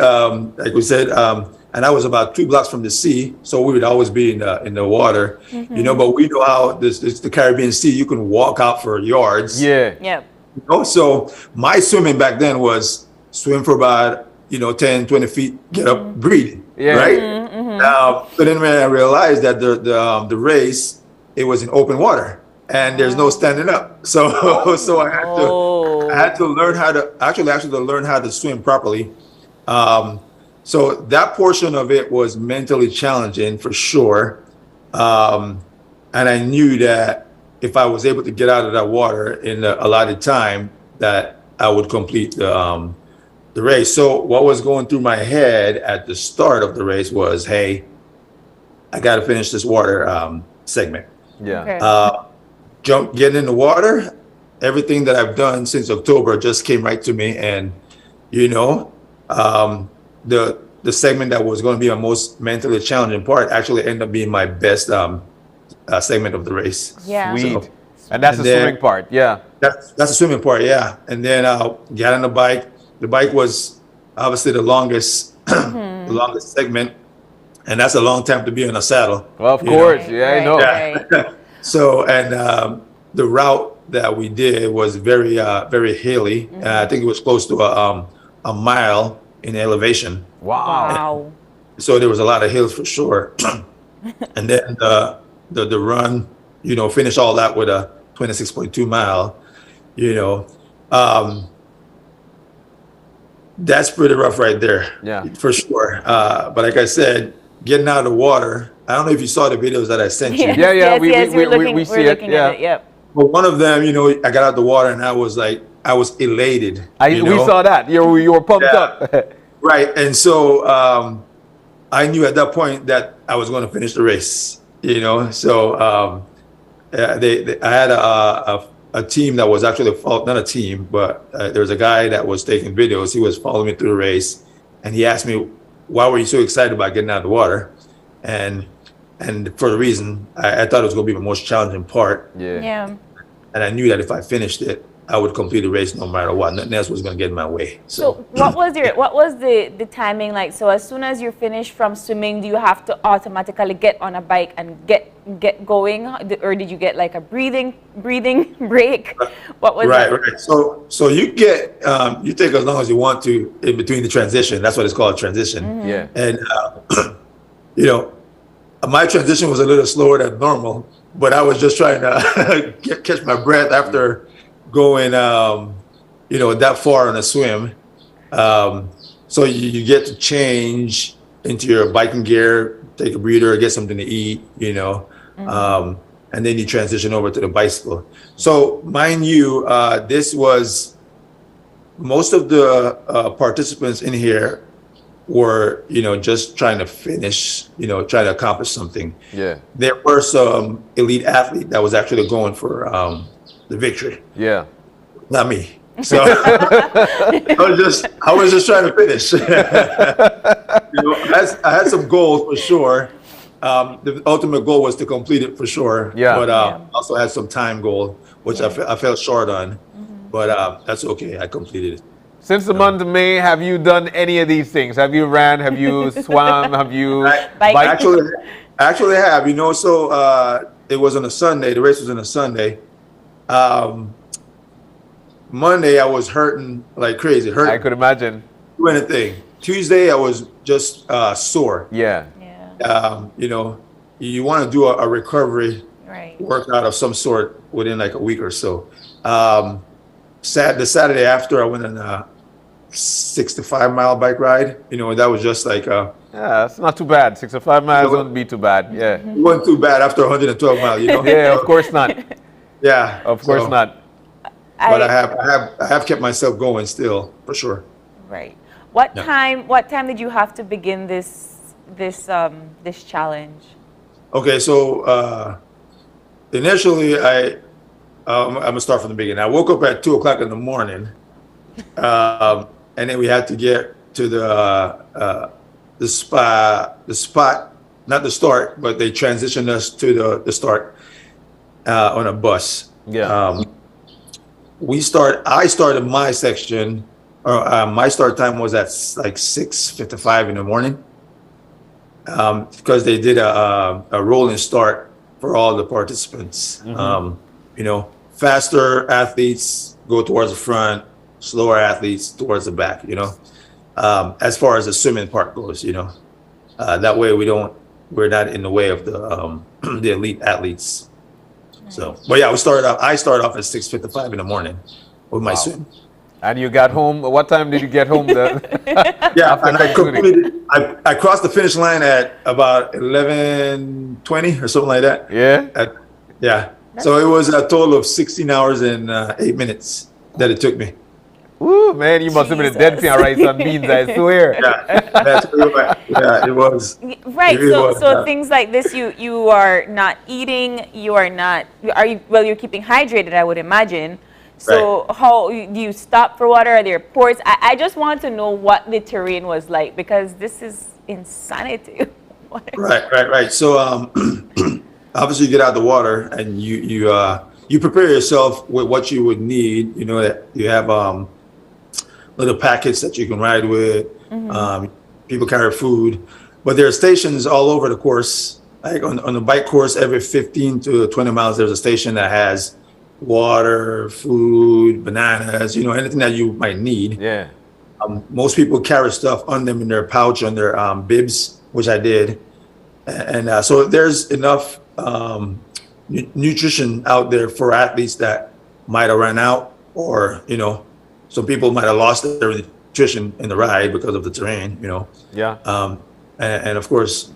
like we said, and I was about 2 blocks from the sea, so we would always be in the water. You know, but we know how this the Caribbean Sea, you can walk out for yards. Yeah. Yeah. You know, so my swimming back then was swim for about 10, 20 feet, get up, breathe. Yeah. Right. But then when I realized that the race, it was in open water and there's no standing up, so I had to learn how to actually learn how to swim properly. So that portion of it was mentally challenging for sure, and I knew that if I was able to get out of that water in the allotted time, that I would complete the race. So what was going through my head at the start of the race was, hey, I got to finish this water segment. Yeah. Getting in the water, everything that I've done since October just came right to me. And, you know, the segment that was going to be my most mentally challenging part actually ended up being my best segment of the race. Yeah. Sweet. And that's the swimming part. Yeah. That's the swimming part. Yeah. And then got on the bike. The bike was obviously the longest, the longest segment, and that's a long time to be on a saddle. Well, of course, I know. Yeah. So, and the route that we did was very, very hilly. I think it was close to a mile in elevation. Wow. So there was a lot of hills for sure. And then the run, you know, finished all that with a 26.2 mile. You know. That's pretty rough right there. Yeah. For sure. But like I said, getting out of the water, I don't know if you saw the videos that I sent you. Yeah. We see it. Yeah. Yep. But one of them, you know, I got out the water and I was elated. We saw that. You were pumped up. Right. And so I knew at that point that I was going to finish the race, you know. So I had a team that was actually not a team, but there was a guy that was taking videos. He was following me through the race, and he asked me, "Why were you so excited about getting out of the water?" And for the reason I thought it was going to be the most challenging part. Yeah. and I knew that if I finished it, I would complete the race no matter what. Nothing else was going to get in my way. So what was the timing like? So as soon as you finish from swimming, do you have to automatically get on a bike and get going, or did you get like a breathing break? What was right, that? right. So you get you take as long as you want to in between the transition. That's what it's called, transition. Mhm. Yeah. And you know, my transition was a little slower than normal, but I was just trying to catch my breath after going, you know, that far on a swim. So you get to change into your biking gear, take a breather, get something to eat, you know, and then you transition over to the bicycle. So mind you, this was most of the participants in here were, you know, just trying to finish, you know, trying to accomplish something. Yeah. There were some elite athlete that was actually going for the victory. Yeah. Not me. So I was just trying to finish. You know, I had some goals for sure. The ultimate goal was to complete it for sure. Yeah. But also had some time goal, which I fell short on. But that's okay. I completed it. Since the month of May, have you done any of these things? Have you ran? Have you swam? Have you biked? Actually have, you know, so it was on a Sunday. The race was on a Sunday. Monday I was hurting like crazy. I could imagine. Do anything. Tuesday I was just sore. Yeah. You know, you want to do a recovery Right. workout of some sort within like a week or so. The Saturday after, I went on a 65-mile bike ride. You know, that was just like yeah, it's not too bad. 65 miles wouldn't be too bad. Yeah. it wasn't too bad after 112 miles. You know. Yeah, of course not. Yeah, Of course so- not. But I have kept myself going still for sure. Right. What Yeah. time did you have to begin this challenge? Okay, so initially I'm gonna start from the beginning. I woke up at 2:00 in the morning, and then we had to get to the spot, not the start, but they transitioned us to the start on a bus. Yeah. I started my section, or my start time was at like 6:55 in the morning, because they did a rolling start for all the participants. You know, faster athletes go towards the front, slower athletes towards the back, you know, as far as the swimming part goes, you know, that way we're not in the way of the elite athletes. So, but yeah, I started off at 6:55 in the morning with my swim. And you got home, what time did you get home? Yeah, and I crossed the finish line at about 11:20 or something like that. Yeah? Yeah. So it was a total of 16 hours and 8 minutes that it took me. Woo, man, you must have been a dead thing on rice and beans, I swear. Yeah, it was. Right. It really was, So things like this, you are not eating. You're keeping hydrated, I would imagine. So how do you stop for water? Are there ports? I just want to know what the terrain was like, because this is insanity. Right. So obviously you get out of the water and you prepare yourself with what you would need. You know that you have little packets that you can ride with. People carry food, but there are stations all over the course. Like on the bike course, every 15 to 20 miles, there's a station that has water, food, bananas, you know, anything that you might need. Yeah. Most people carry stuff on them in their pouch, on their bibs, which I did. And so there's enough nutrition out there for athletes that might have run out, or, you know, some people might have lost their nutrition in the ride because of the terrain, you know. Yeah. And of course,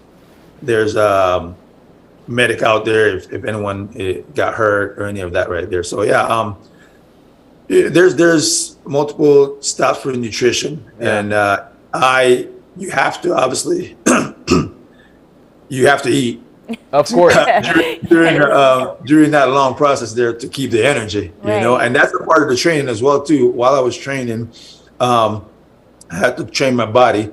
there's medic out there if anyone got hurt or any of that right there. So yeah, there's multiple stops for nutrition, and you have to obviously you have to eat. Of course. during that long process there to keep the energy, you know, and that's a part of the training as well too. While I was training, I had to train my body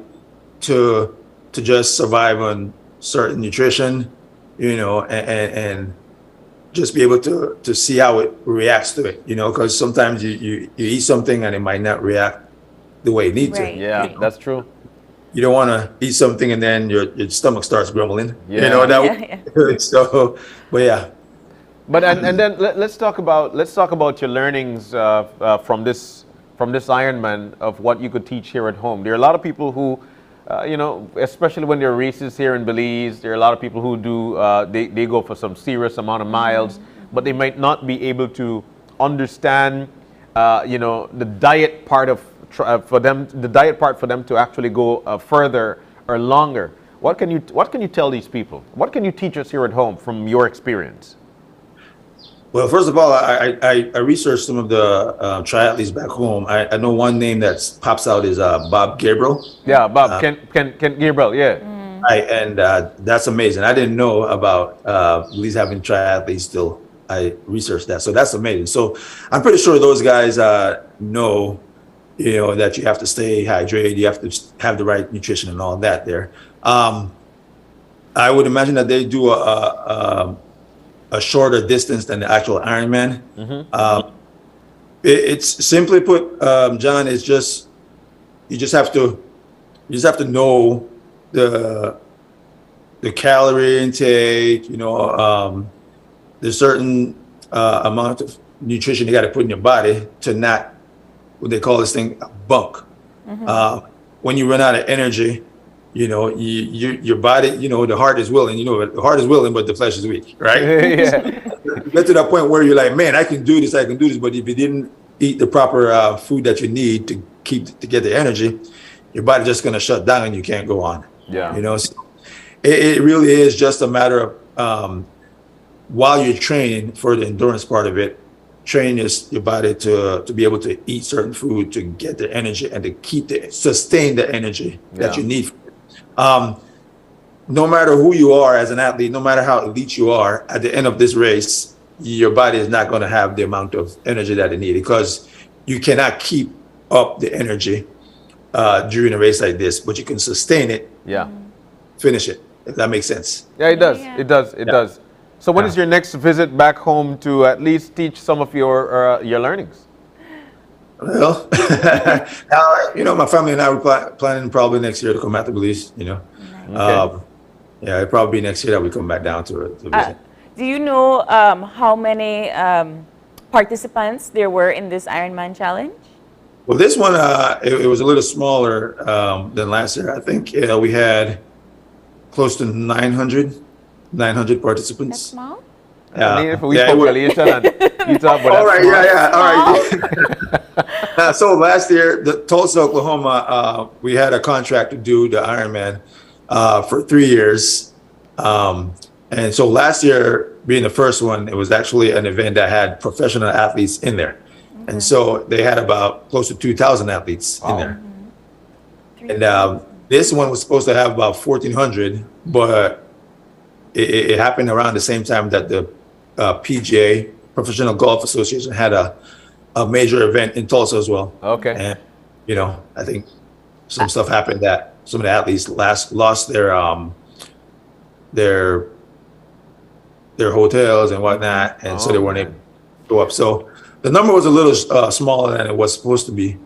to just survive on certain nutrition, you know, and just be able to see how it reacts to it, because sometimes you eat something and it might not react the way it needs to. Yeah, that's true. You don't want to eat something and then your stomach starts grumbling. Yeah. So, but yeah. But and then let's talk about your learnings from this Ironman of what you could teach here at home. There are a lot of people who, especially when there are races here in Belize, there are a lot of people who do they go for some serious amount of miles, but they might not be able to understand, the diet part for them to actually go further or longer. What can you tell these people? What can you teach us here at home from your experience? Well, first of all, I researched some of the triathletes back home. I know one name that pops out is Bob Gabriel. Yeah, Bob Ken Gabriel. Yeah. And that's amazing. I didn't know about Belize having triathletes still. I researched that, so that's amazing. So I'm pretty sure those guys know, that you have to stay hydrated, you have to have the right nutrition and all that there. I would imagine that they do a shorter distance than the actual Ironman. It's simply put, John, it's just you just have to know the calorie intake. There's certain amount of nutrition you got to put in your body to not what they call this thing bunk. When you run out of energy, your body, the heart is willing, the heart is willing, but the flesh is weak, right? You get to that point where you're like, man, I can do this, but if you didn't eat the proper food that you need to get the energy, your body's just going to shut down and you can't go on. So it really is just a matter of while you're training for the endurance part of it, train your body to be able to eat certain food to get the energy and to sustain the energy that you need. No matter who you are as an athlete, no matter how elite you are, at the end of this race, your body is not going to have the amount of energy that it needs because you cannot keep up the energy during a race like this, but you can sustain it. Finish it. If that makes sense. Yeah, it does. It does. So when is your next visit back home to at least teach some of your learnings? Well, my family and I were planning probably next year to come back to Belize. It'll probably be next year that we come back down to visit. Do you know how many participants there were in this Ironman challenge? Well, this one it was a little smaller than last year. I think we had close to 900 participants. That's small. All right. So last year, the Tulsa, Oklahoma, we had a contract to do the Ironman for 3 years. And so last year, being the first one, it was actually an event that had professional athletes in there. And so they had about close to 2,000 athletes in there. And this one was supposed to have about 1,400, but it happened around the same time that the PGA, Professional Golf Association, had a major event in Tulsa as well. Okay. And, I think some stuff happened that some of the athletes lost their hotels and whatnot, and so they weren't able to go up. So the number was a little smaller than it was supposed to be,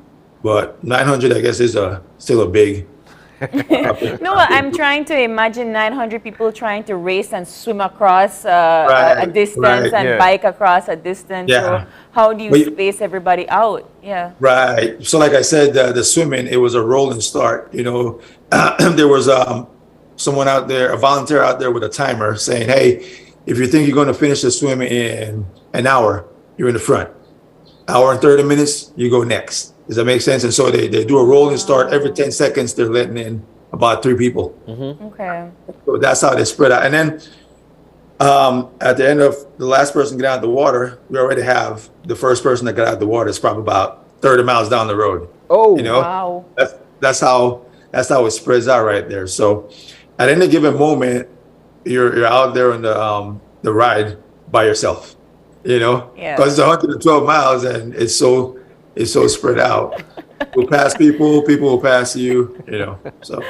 but 900, I guess, is still a big. No, I'm trying to imagine 900 people trying to race and swim across a distance and bike across a distance. So how do you space everybody out? Right. So like I said, the swimming, it was a rolling start. There was someone out there, a volunteer out there with a timer saying, hey, if you think you're going to finish the swim in an hour, you're in the front. Hour and 30 minutes, you go next. Does that make sense? And so they do a rolling start. Every 10 seconds, they're letting in about 3 people. Okay. So that's how they spread out. And then at the end of the last person get out of the water, we already have the first person that got out of the water is probably about 30 miles down the road. Oh, wow. That's how it spreads out right there. So at any given moment, you're out there on the ride by yourself, because it's 112 miles and it's so spread out. You'll pass people will pass you, So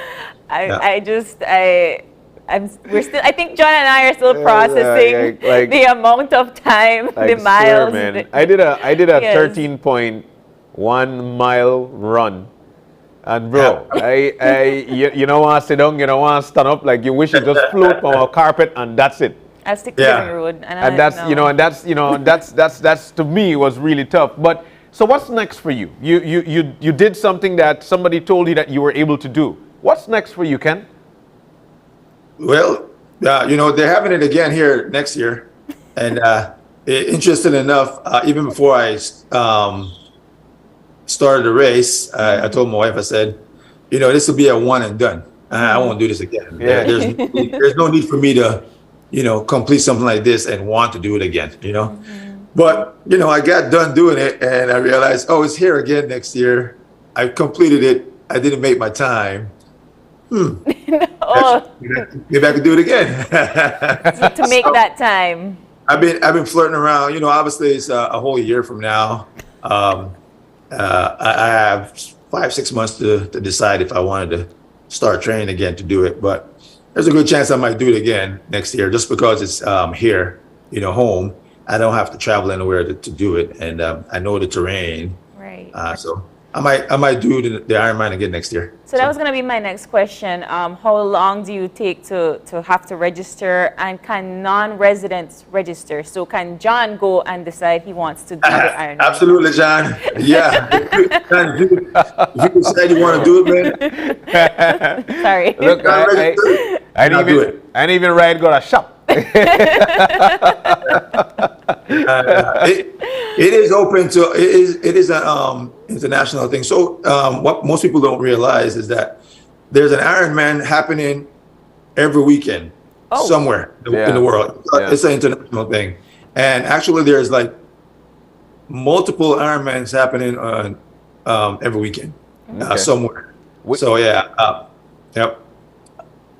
we're still. I think John and I are still processing the amount of time, the miles. Swear, man. I did a Yes. 13.1 mile run. And bro, you don't want to sit down, you don't want to stand up, like you wish you just float on a carpet and that's it. I stick to the road, And that's to me was really tough. But so what's next for you? You did something that somebody told you that you were able to do. What's next for you, Ken? Well, they're having it again here next year, and interesting enough, even before I started the race, I told my wife, I said, this will be a one and done. I won't do this again. Yeah. There's no need for me to, complete something like this and want to do it again. But I got done doing it, and I realized, it's here again next year. I completed it. I didn't make my time. Maybe I could do it again. To make that time. I've been flirting around. Obviously it's a whole year from now. I have 5-6 months to decide if I wanted to start training again to do it. But there's a good chance I might do it again next year, just because it's here, home. I don't have to travel anywhere to do it, and I know the terrain. Right. So I might do the Ironman again next year. So that was going to be my next question. How long do you take to have to register, and can non-residents register? So can John go and decide he wants to do the Ironman? Absolutely, John. Yeah. If you decide you want to do it, man. Sorry. Look, I didn't even ride go to shop. It is open to it is an international thing. So what most people don't realize is that there's an Ironman happening every weekend somewhere in the world. It's an international thing, and actually there's like multiple Ironmans happening on every weekend somewhere. So yep.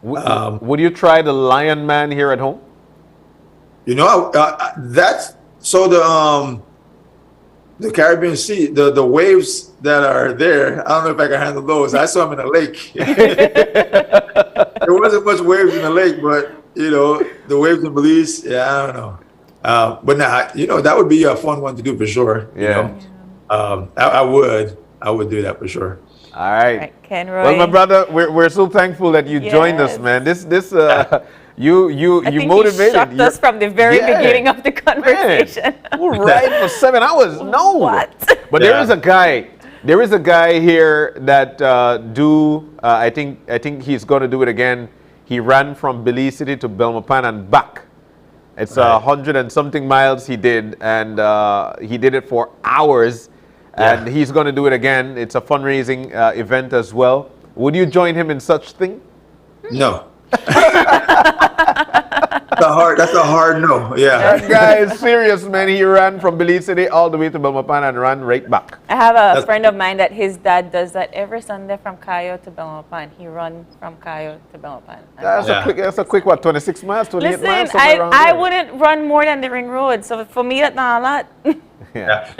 Would you try the Lion Man here at home? That's so the Caribbean Sea, the waves that are there, I don't know if I can handle those. I saw them in a lake. There wasn't much waves in the lake, but the waves in Belize, I don't know. But that would be a fun one to do for sure. I would do that for sure. All right. Kenroy. Well, my brother, we're so thankful that you joined us, man. You motivated. You shocked us from the very beginning of the conversation. We'll ride for 7 hours. No. What? But there is a guy here that I think he's going to do it again. He ran from Belize City to Belmopan and back. It's 100 and something miles he did, and he did it for hours. And he's going to do it again. It's a fundraising event as well. Would you join him in such thing? No. That's a hard no. Yeah. That guy is serious, man. He ran from Belize City all the way to Belmopan and ran right back. I have a friend of mine that his dad does that every Sunday from Cayo to Belmopan. He runs from Cayo to Belmopan. That's a quick, what, 26 miles, 28 miles? I wouldn't run more than the ring road. So for me, that's not a lot.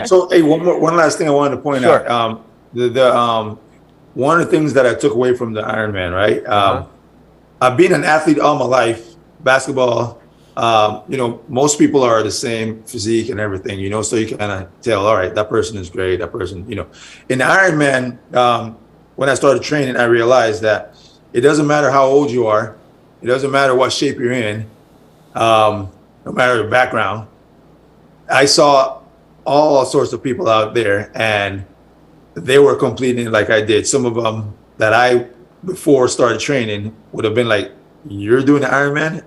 So, hey, one last thing I wanted to point out. One of the things that I took away from the Ironman, right? I've been an athlete all my life, basketball. Most people are the same physique and everything, so you kind of tell, all right, that person is great. That person, In the Ironman, when I started training, I realized that it doesn't matter how old you are. It doesn't matter what shape you're in, no matter your background. I saw all sorts of people out there, and they were completing like I did. Some of them that I, before started training, would have been like, you're doing the Ironman?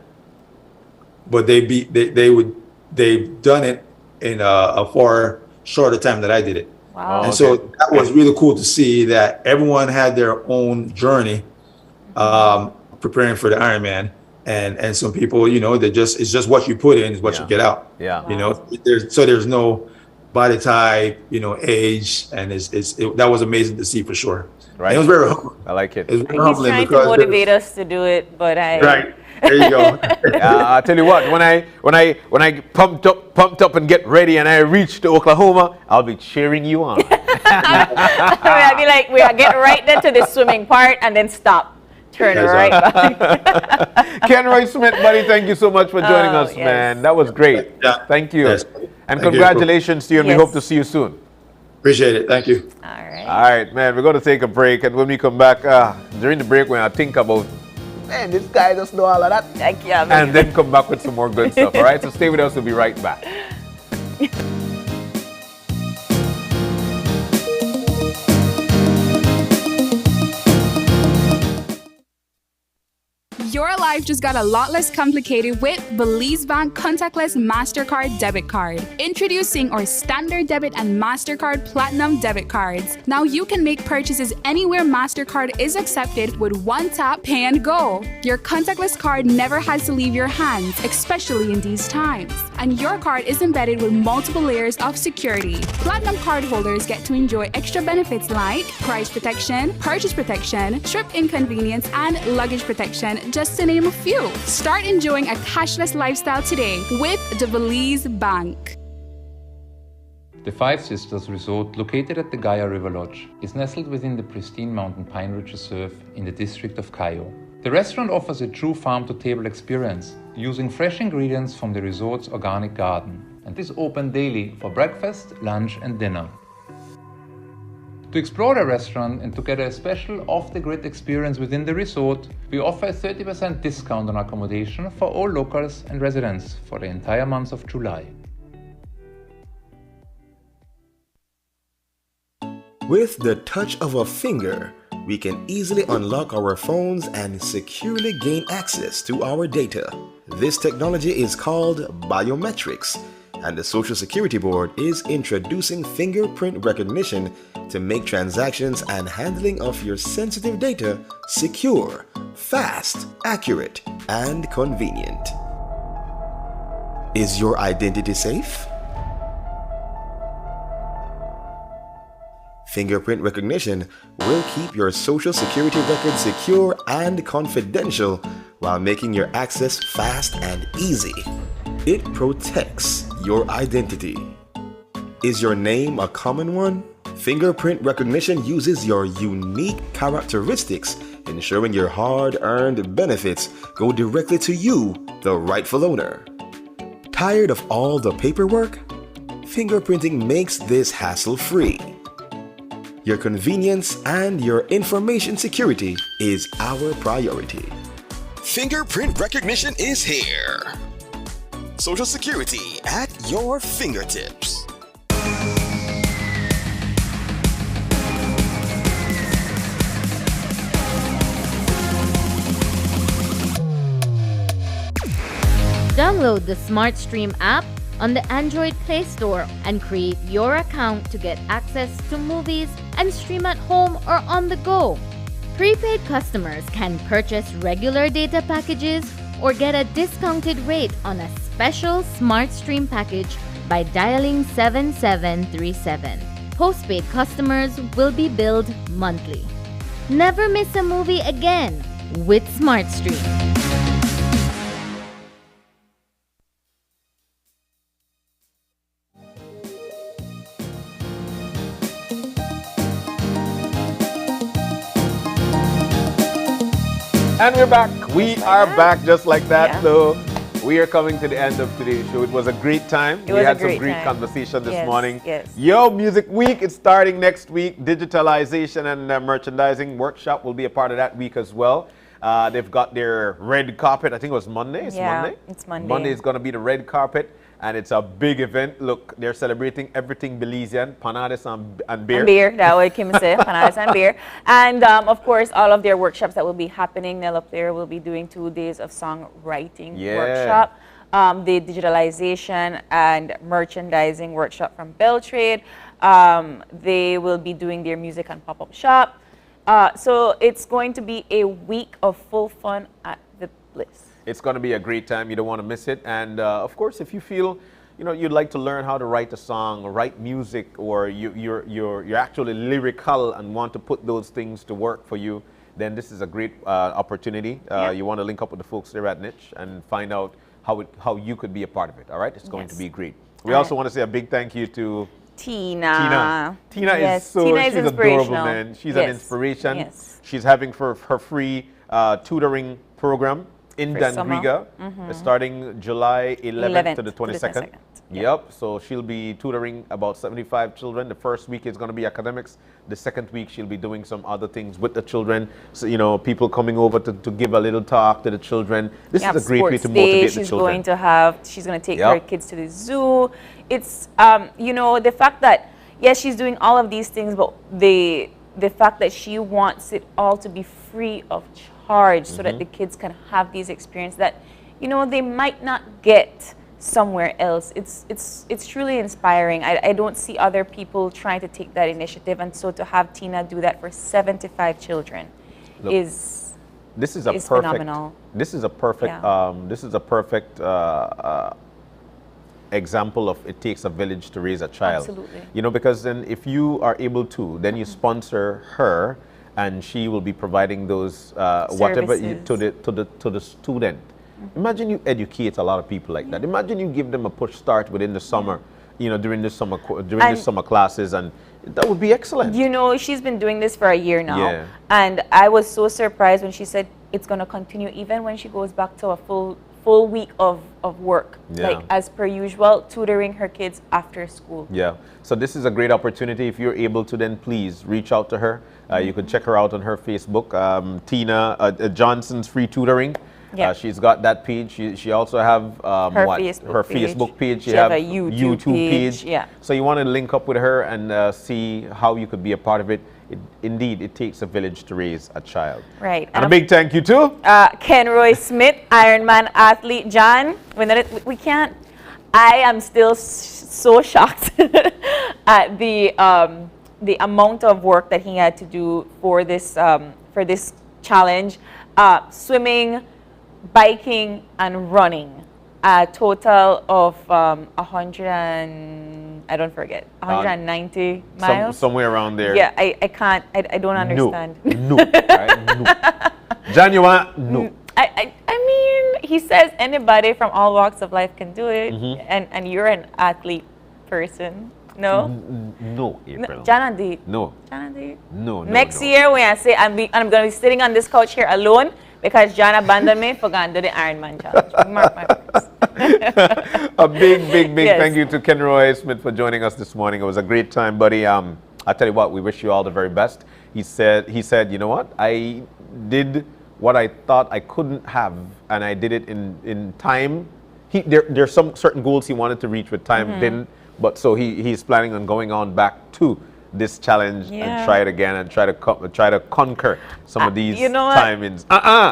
But they've done it in a far shorter time than I did it. Wow. And so that was really cool to see that everyone had their own journey preparing for the Ironman. And some people, it's just what you put in is what you get out. Yeah. There's no body type, age, and that was amazing to see for sure. Right. And it was very humbling. I like it. He's trying to motivate us to do it, but Right. There you go. I'll tell you what, when I pumped up and get ready and I reach to Oklahoma, I'll be cheering you on. I'll be like, we are getting right there to the swimming part and then stop. Turn right back. Kenroy Smith, buddy, thank you so much for joining us, yes. man. That was great. Yeah. Thank you. Yes. And Thank you. congratulations to you, and we Yes. hope to see you soon. Appreciate it. Thank you. All right. All right, man, we're going to take a break. And when we come back, during the break, when I think about, man, this guy just know all of that. And then come back with some more good stuff, all right? So stay with us. We'll be right back. Your life just got a lot less complicated with Belize Bank Contactless MasterCard Debit Card. Introducing our Standard Debit and MasterCard Platinum Debit Cards. Now you can make purchases anywhere MasterCard is accepted with one tap, pay and go. Your contactless card never has to leave your hands, especially in these times. And your card is embedded with multiple layers of security. Platinum card holders get to enjoy extra benefits like price protection, purchase protection, trip inconvenience, and luggage protection, just to name a few. Start enjoying a cashless lifestyle today with the Belize Bank. The Five Sisters Resort, located at the Gaia River Lodge, is nestled within the pristine mountain pine ridge reserve in the district of Cayo. The restaurant offers a true farm-to-table experience, using fresh ingredients from the resort's organic garden, and is open daily for breakfast, lunch and dinner. To explore the restaurant and to get a special off-the-grid experience within the resort, we offer a 30% discount on accommodation for all locals and residents for the entire month of July. With the touch of a finger, we can easily unlock our phones and securely gain access to our data. This technology is called biometrics, and the Social Security Board is introducing fingerprint recognition to make transactions and handling of your sensitive data secure, fast, accurate, and convenient. Is your identity safe? Fingerprint recognition will keep your Social Security record secure and confidential while making your access fast and easy. It protects your identity. Is your name a common one? Fingerprint recognition uses your unique characteristics, ensuring your hard-earned benefits go directly to you, the rightful owner. Tired of all the paperwork? Fingerprinting makes this hassle-free. Your convenience and your information security is our priority. Fingerprint recognition is here. Social Security at your fingertips. Download the SmartStream app on the Android Play Store and create your account to get access to movies and stream at home or on the go. Prepaid customers can purchase regular data packages or get a discounted rate on a special SmartStream package by dialing 7737. Postpaid customers will be billed monthly. Never miss a movie again with SmartStream. And we're back. We are back just like that. So we are coming to the end of today's show. It was a great time. We had some great conversation this morning. Yo, Music Week, it's starting next week. Digitalization and merchandising workshop will be a part of that week as well. They've got their red carpet. I think it was Monday. It's Monday. Monday is going to be the red carpet. And it's a big event. Look, they're celebrating everything Belizean, panades and beer. And beer, that way Kim say, panades and beer. And of course, all of their workshops that will be happening, Nell up there will be doing 2 days of songwriting workshop, the digitalization and merchandising workshop from Beltrade. They will be doing their music and pop-up shop. So it's going to be a week of full fun at the Bliss. It's going to be a great time. You don't want to miss it. And of course, if you feel, you'd like to learn how to write a song or write music, or you're actually lyrical and want to put those things to work for you, then this is a great opportunity. You want to link up with the folks there at Niche and find out how you could be a part of it. All right, it's going to be great. We also want to say a big thank you to Tina. Tina is Tina is she's adorable, man. She's an inspiration. She's having her free tutoring program in For Dangriga, summer. starting July 11th to the 22nd. 22nd. Yep, so she'll be tutoring about 75 children. The first week is going to be academics. The second week she'll be doing some other things with the children. So, you know, people coming over to give a little talk to the children. This is a great way to motivate the children. She's going to take her kids to the zoo. It's, you know, the fact that, yes, she's doing all of these things, but the fact that she wants it all to be free of charge so that the kids can have these experiences that, you know, they might not get somewhere else. It's truly inspiring. I don't see other people trying to take that initiative, and so to have Tina do that for 75 children is phenomenal. This is a perfect example of it takes a village to raise a child. Absolutely. You know, because then if you are able to, then you sponsor her, and she will be providing those whatever to the student. Imagine you educate a lot of people like that. Imagine you give them a push start within the summer, you know, during the summer classes, and that would be excellent. You know, she's been doing this for a year now, and I was so surprised when she said it's going to continue even when she goes back to a full week of work, like as per usual, tutoring her kids after school. Yeah. So this is a great opportunity. If you're able to, then please reach out to her. You can check her out on her Facebook, Tina Johnson's Free Tutoring. Yeah. She's got that page. She also have her Facebook page. She have a YouTube page. Yeah. So you want to link up with her and see how you could be a part of it. Indeed, it takes a village to raise a child. Right. And a big thank you to Kenroy Smith, Ironman athlete. John, we can't. I am still so shocked at the amount of work that he had to do for this challenge. Swimming, biking, and running. A total of 190 miles. Somewhere around there. Yeah, I can't. I don't understand. No. John, you want? No. I mean, he says anybody from all walks of life can do it, and you're an athlete person. No? No, April. John did. No. John did. No. Next year, when I say I'm going to be sitting on this couch here alone because John abandoned me for going to do the Ironman challenge. Mark my words. A big thank you to Kenroy Smith for joining us this morning. It was a great time, buddy. I tell you what, we wish you all the very best. He said, you know what? I did what I thought I couldn't have, and I did it in time. There's some certain goals he wanted to reach with time, didn't. But so he's planning on going on back to this challenge and try it again and try to conquer some of these timings.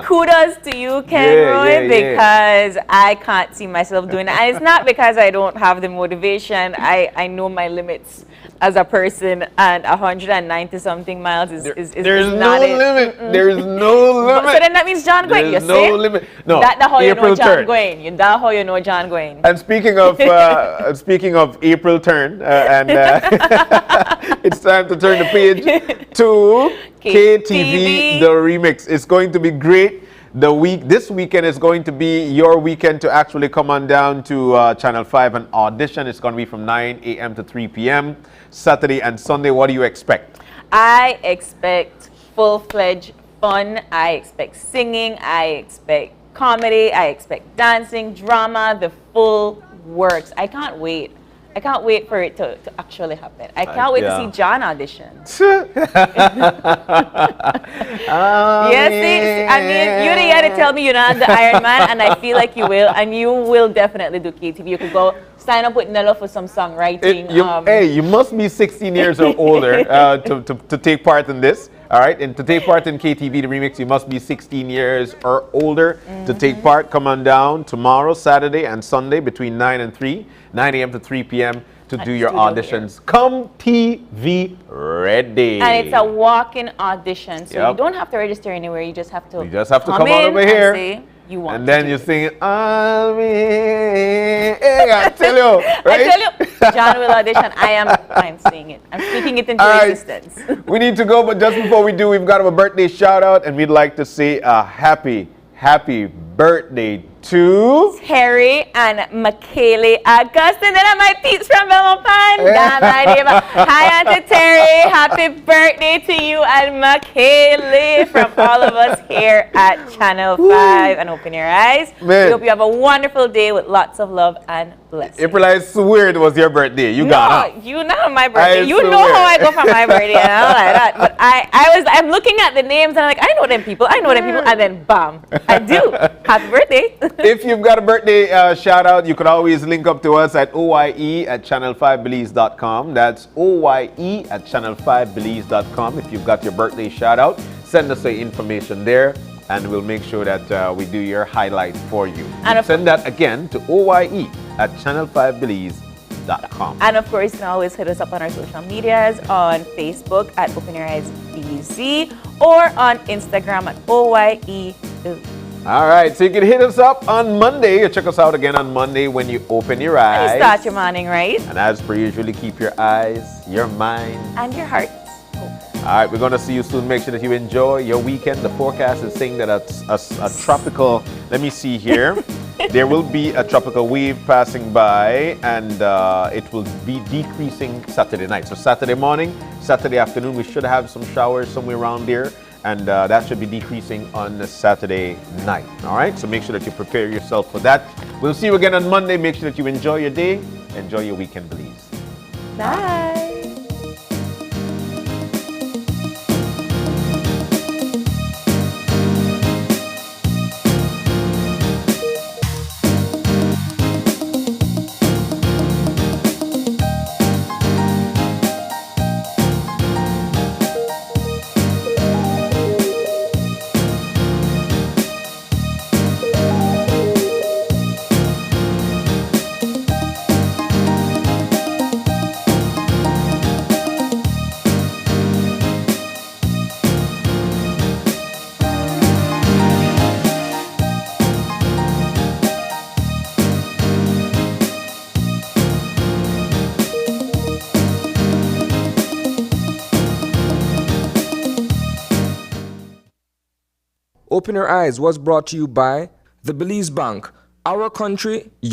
Kudos to you, Kenroy, because I can't see myself doing that. And it's not because I don't have the motivation. I know my limits as a person, and 190 something miles is there's not no limit. There's no limit. So then that means John Gwain, you see? There's no limit. No. That's how you April know John turn. Gwain. That's how you know John Gwain. And speaking of April turn, it's time to turn the page to KTV The Remix. It's going to be great. This weekend is going to be your weekend to actually come on down to Channel 5 and audition. It's going to be from 9 a.m. to 3 p.m. Saturday and Sunday. What do you expect? I expect full-fledged fun. I expect singing. I expect comedy. I expect dancing, drama, the full works. I can't wait. I can't wait for it to actually happen. I can't wait to see John audition. Yes, I mean, you're the guy to tell me you're not the Ironman, and I feel like you will, and you will definitely do KTV. You could go sign up with Nello for some songwriting. You must be 16 years or older to take part in this. All right, and to take part in KTV The Remix, you must be 16 years or older to take part. Come on down tomorrow, Saturday, and Sunday between 9 and 3, 9 a.m. to 3 p.m. to do your auditions. Come TV ready. And it's a walk-in audition, so you don't have to register anywhere. You just have to come on over here. And say you want and then you sing, I tell you, right? I tell you, John will audition. I'm saying it. I'm speaking it into existence. We need to go, but just before we do, we've got a birthday shout out, and we'd like to say a happy birthday to Terry and McKaylee August, and then my peeps from Belmont. Hi, Auntie Terry. Happy birthday to you and McKaylee from all of us here at Channel 5 and Open Your Eyes. Man. We hope you have a wonderful day with lots of love and blessings. April, I swear it was your birthday. You got it. You know my birthday. I You know swear. how I go for my birthday and all like that. But I'm looking at the names and I'm like, I know them people, and then bam, I do. Happy birthday. If you've got a birthday shout out, you could always link up to us at oye@channel5belize.com. That's oye@channel5belize.com. If you've got your birthday shout out, send us the information there and we'll make sure that we do your highlight for you. And send that again to oye@channel5belize.com. And of course, you can always hit us up on our social medias on Facebook at Open Your Eyes BZ or on Instagram at OYE. All right, so you can hit us up on Monday or check us out again on Monday when you open your eyes. And you start your morning right. And as per usual, keep your eyes, your mind, and your heart. All right, we're going to see you soon. Make sure that you enjoy your weekend. The forecast is saying that a tropical, let me see here. There will be a tropical wave passing by and it will be decreasing Saturday night. So Saturday morning, Saturday afternoon, we should have some showers somewhere around there. And that should be decreasing on the Saturday night. All right, so make sure that you prepare yourself for that. We'll see you again on Monday. Make sure that you enjoy your day. Enjoy your weekend, Belize. Bye. Open Your Eyes was brought to you by the Belize Bank. Our country, your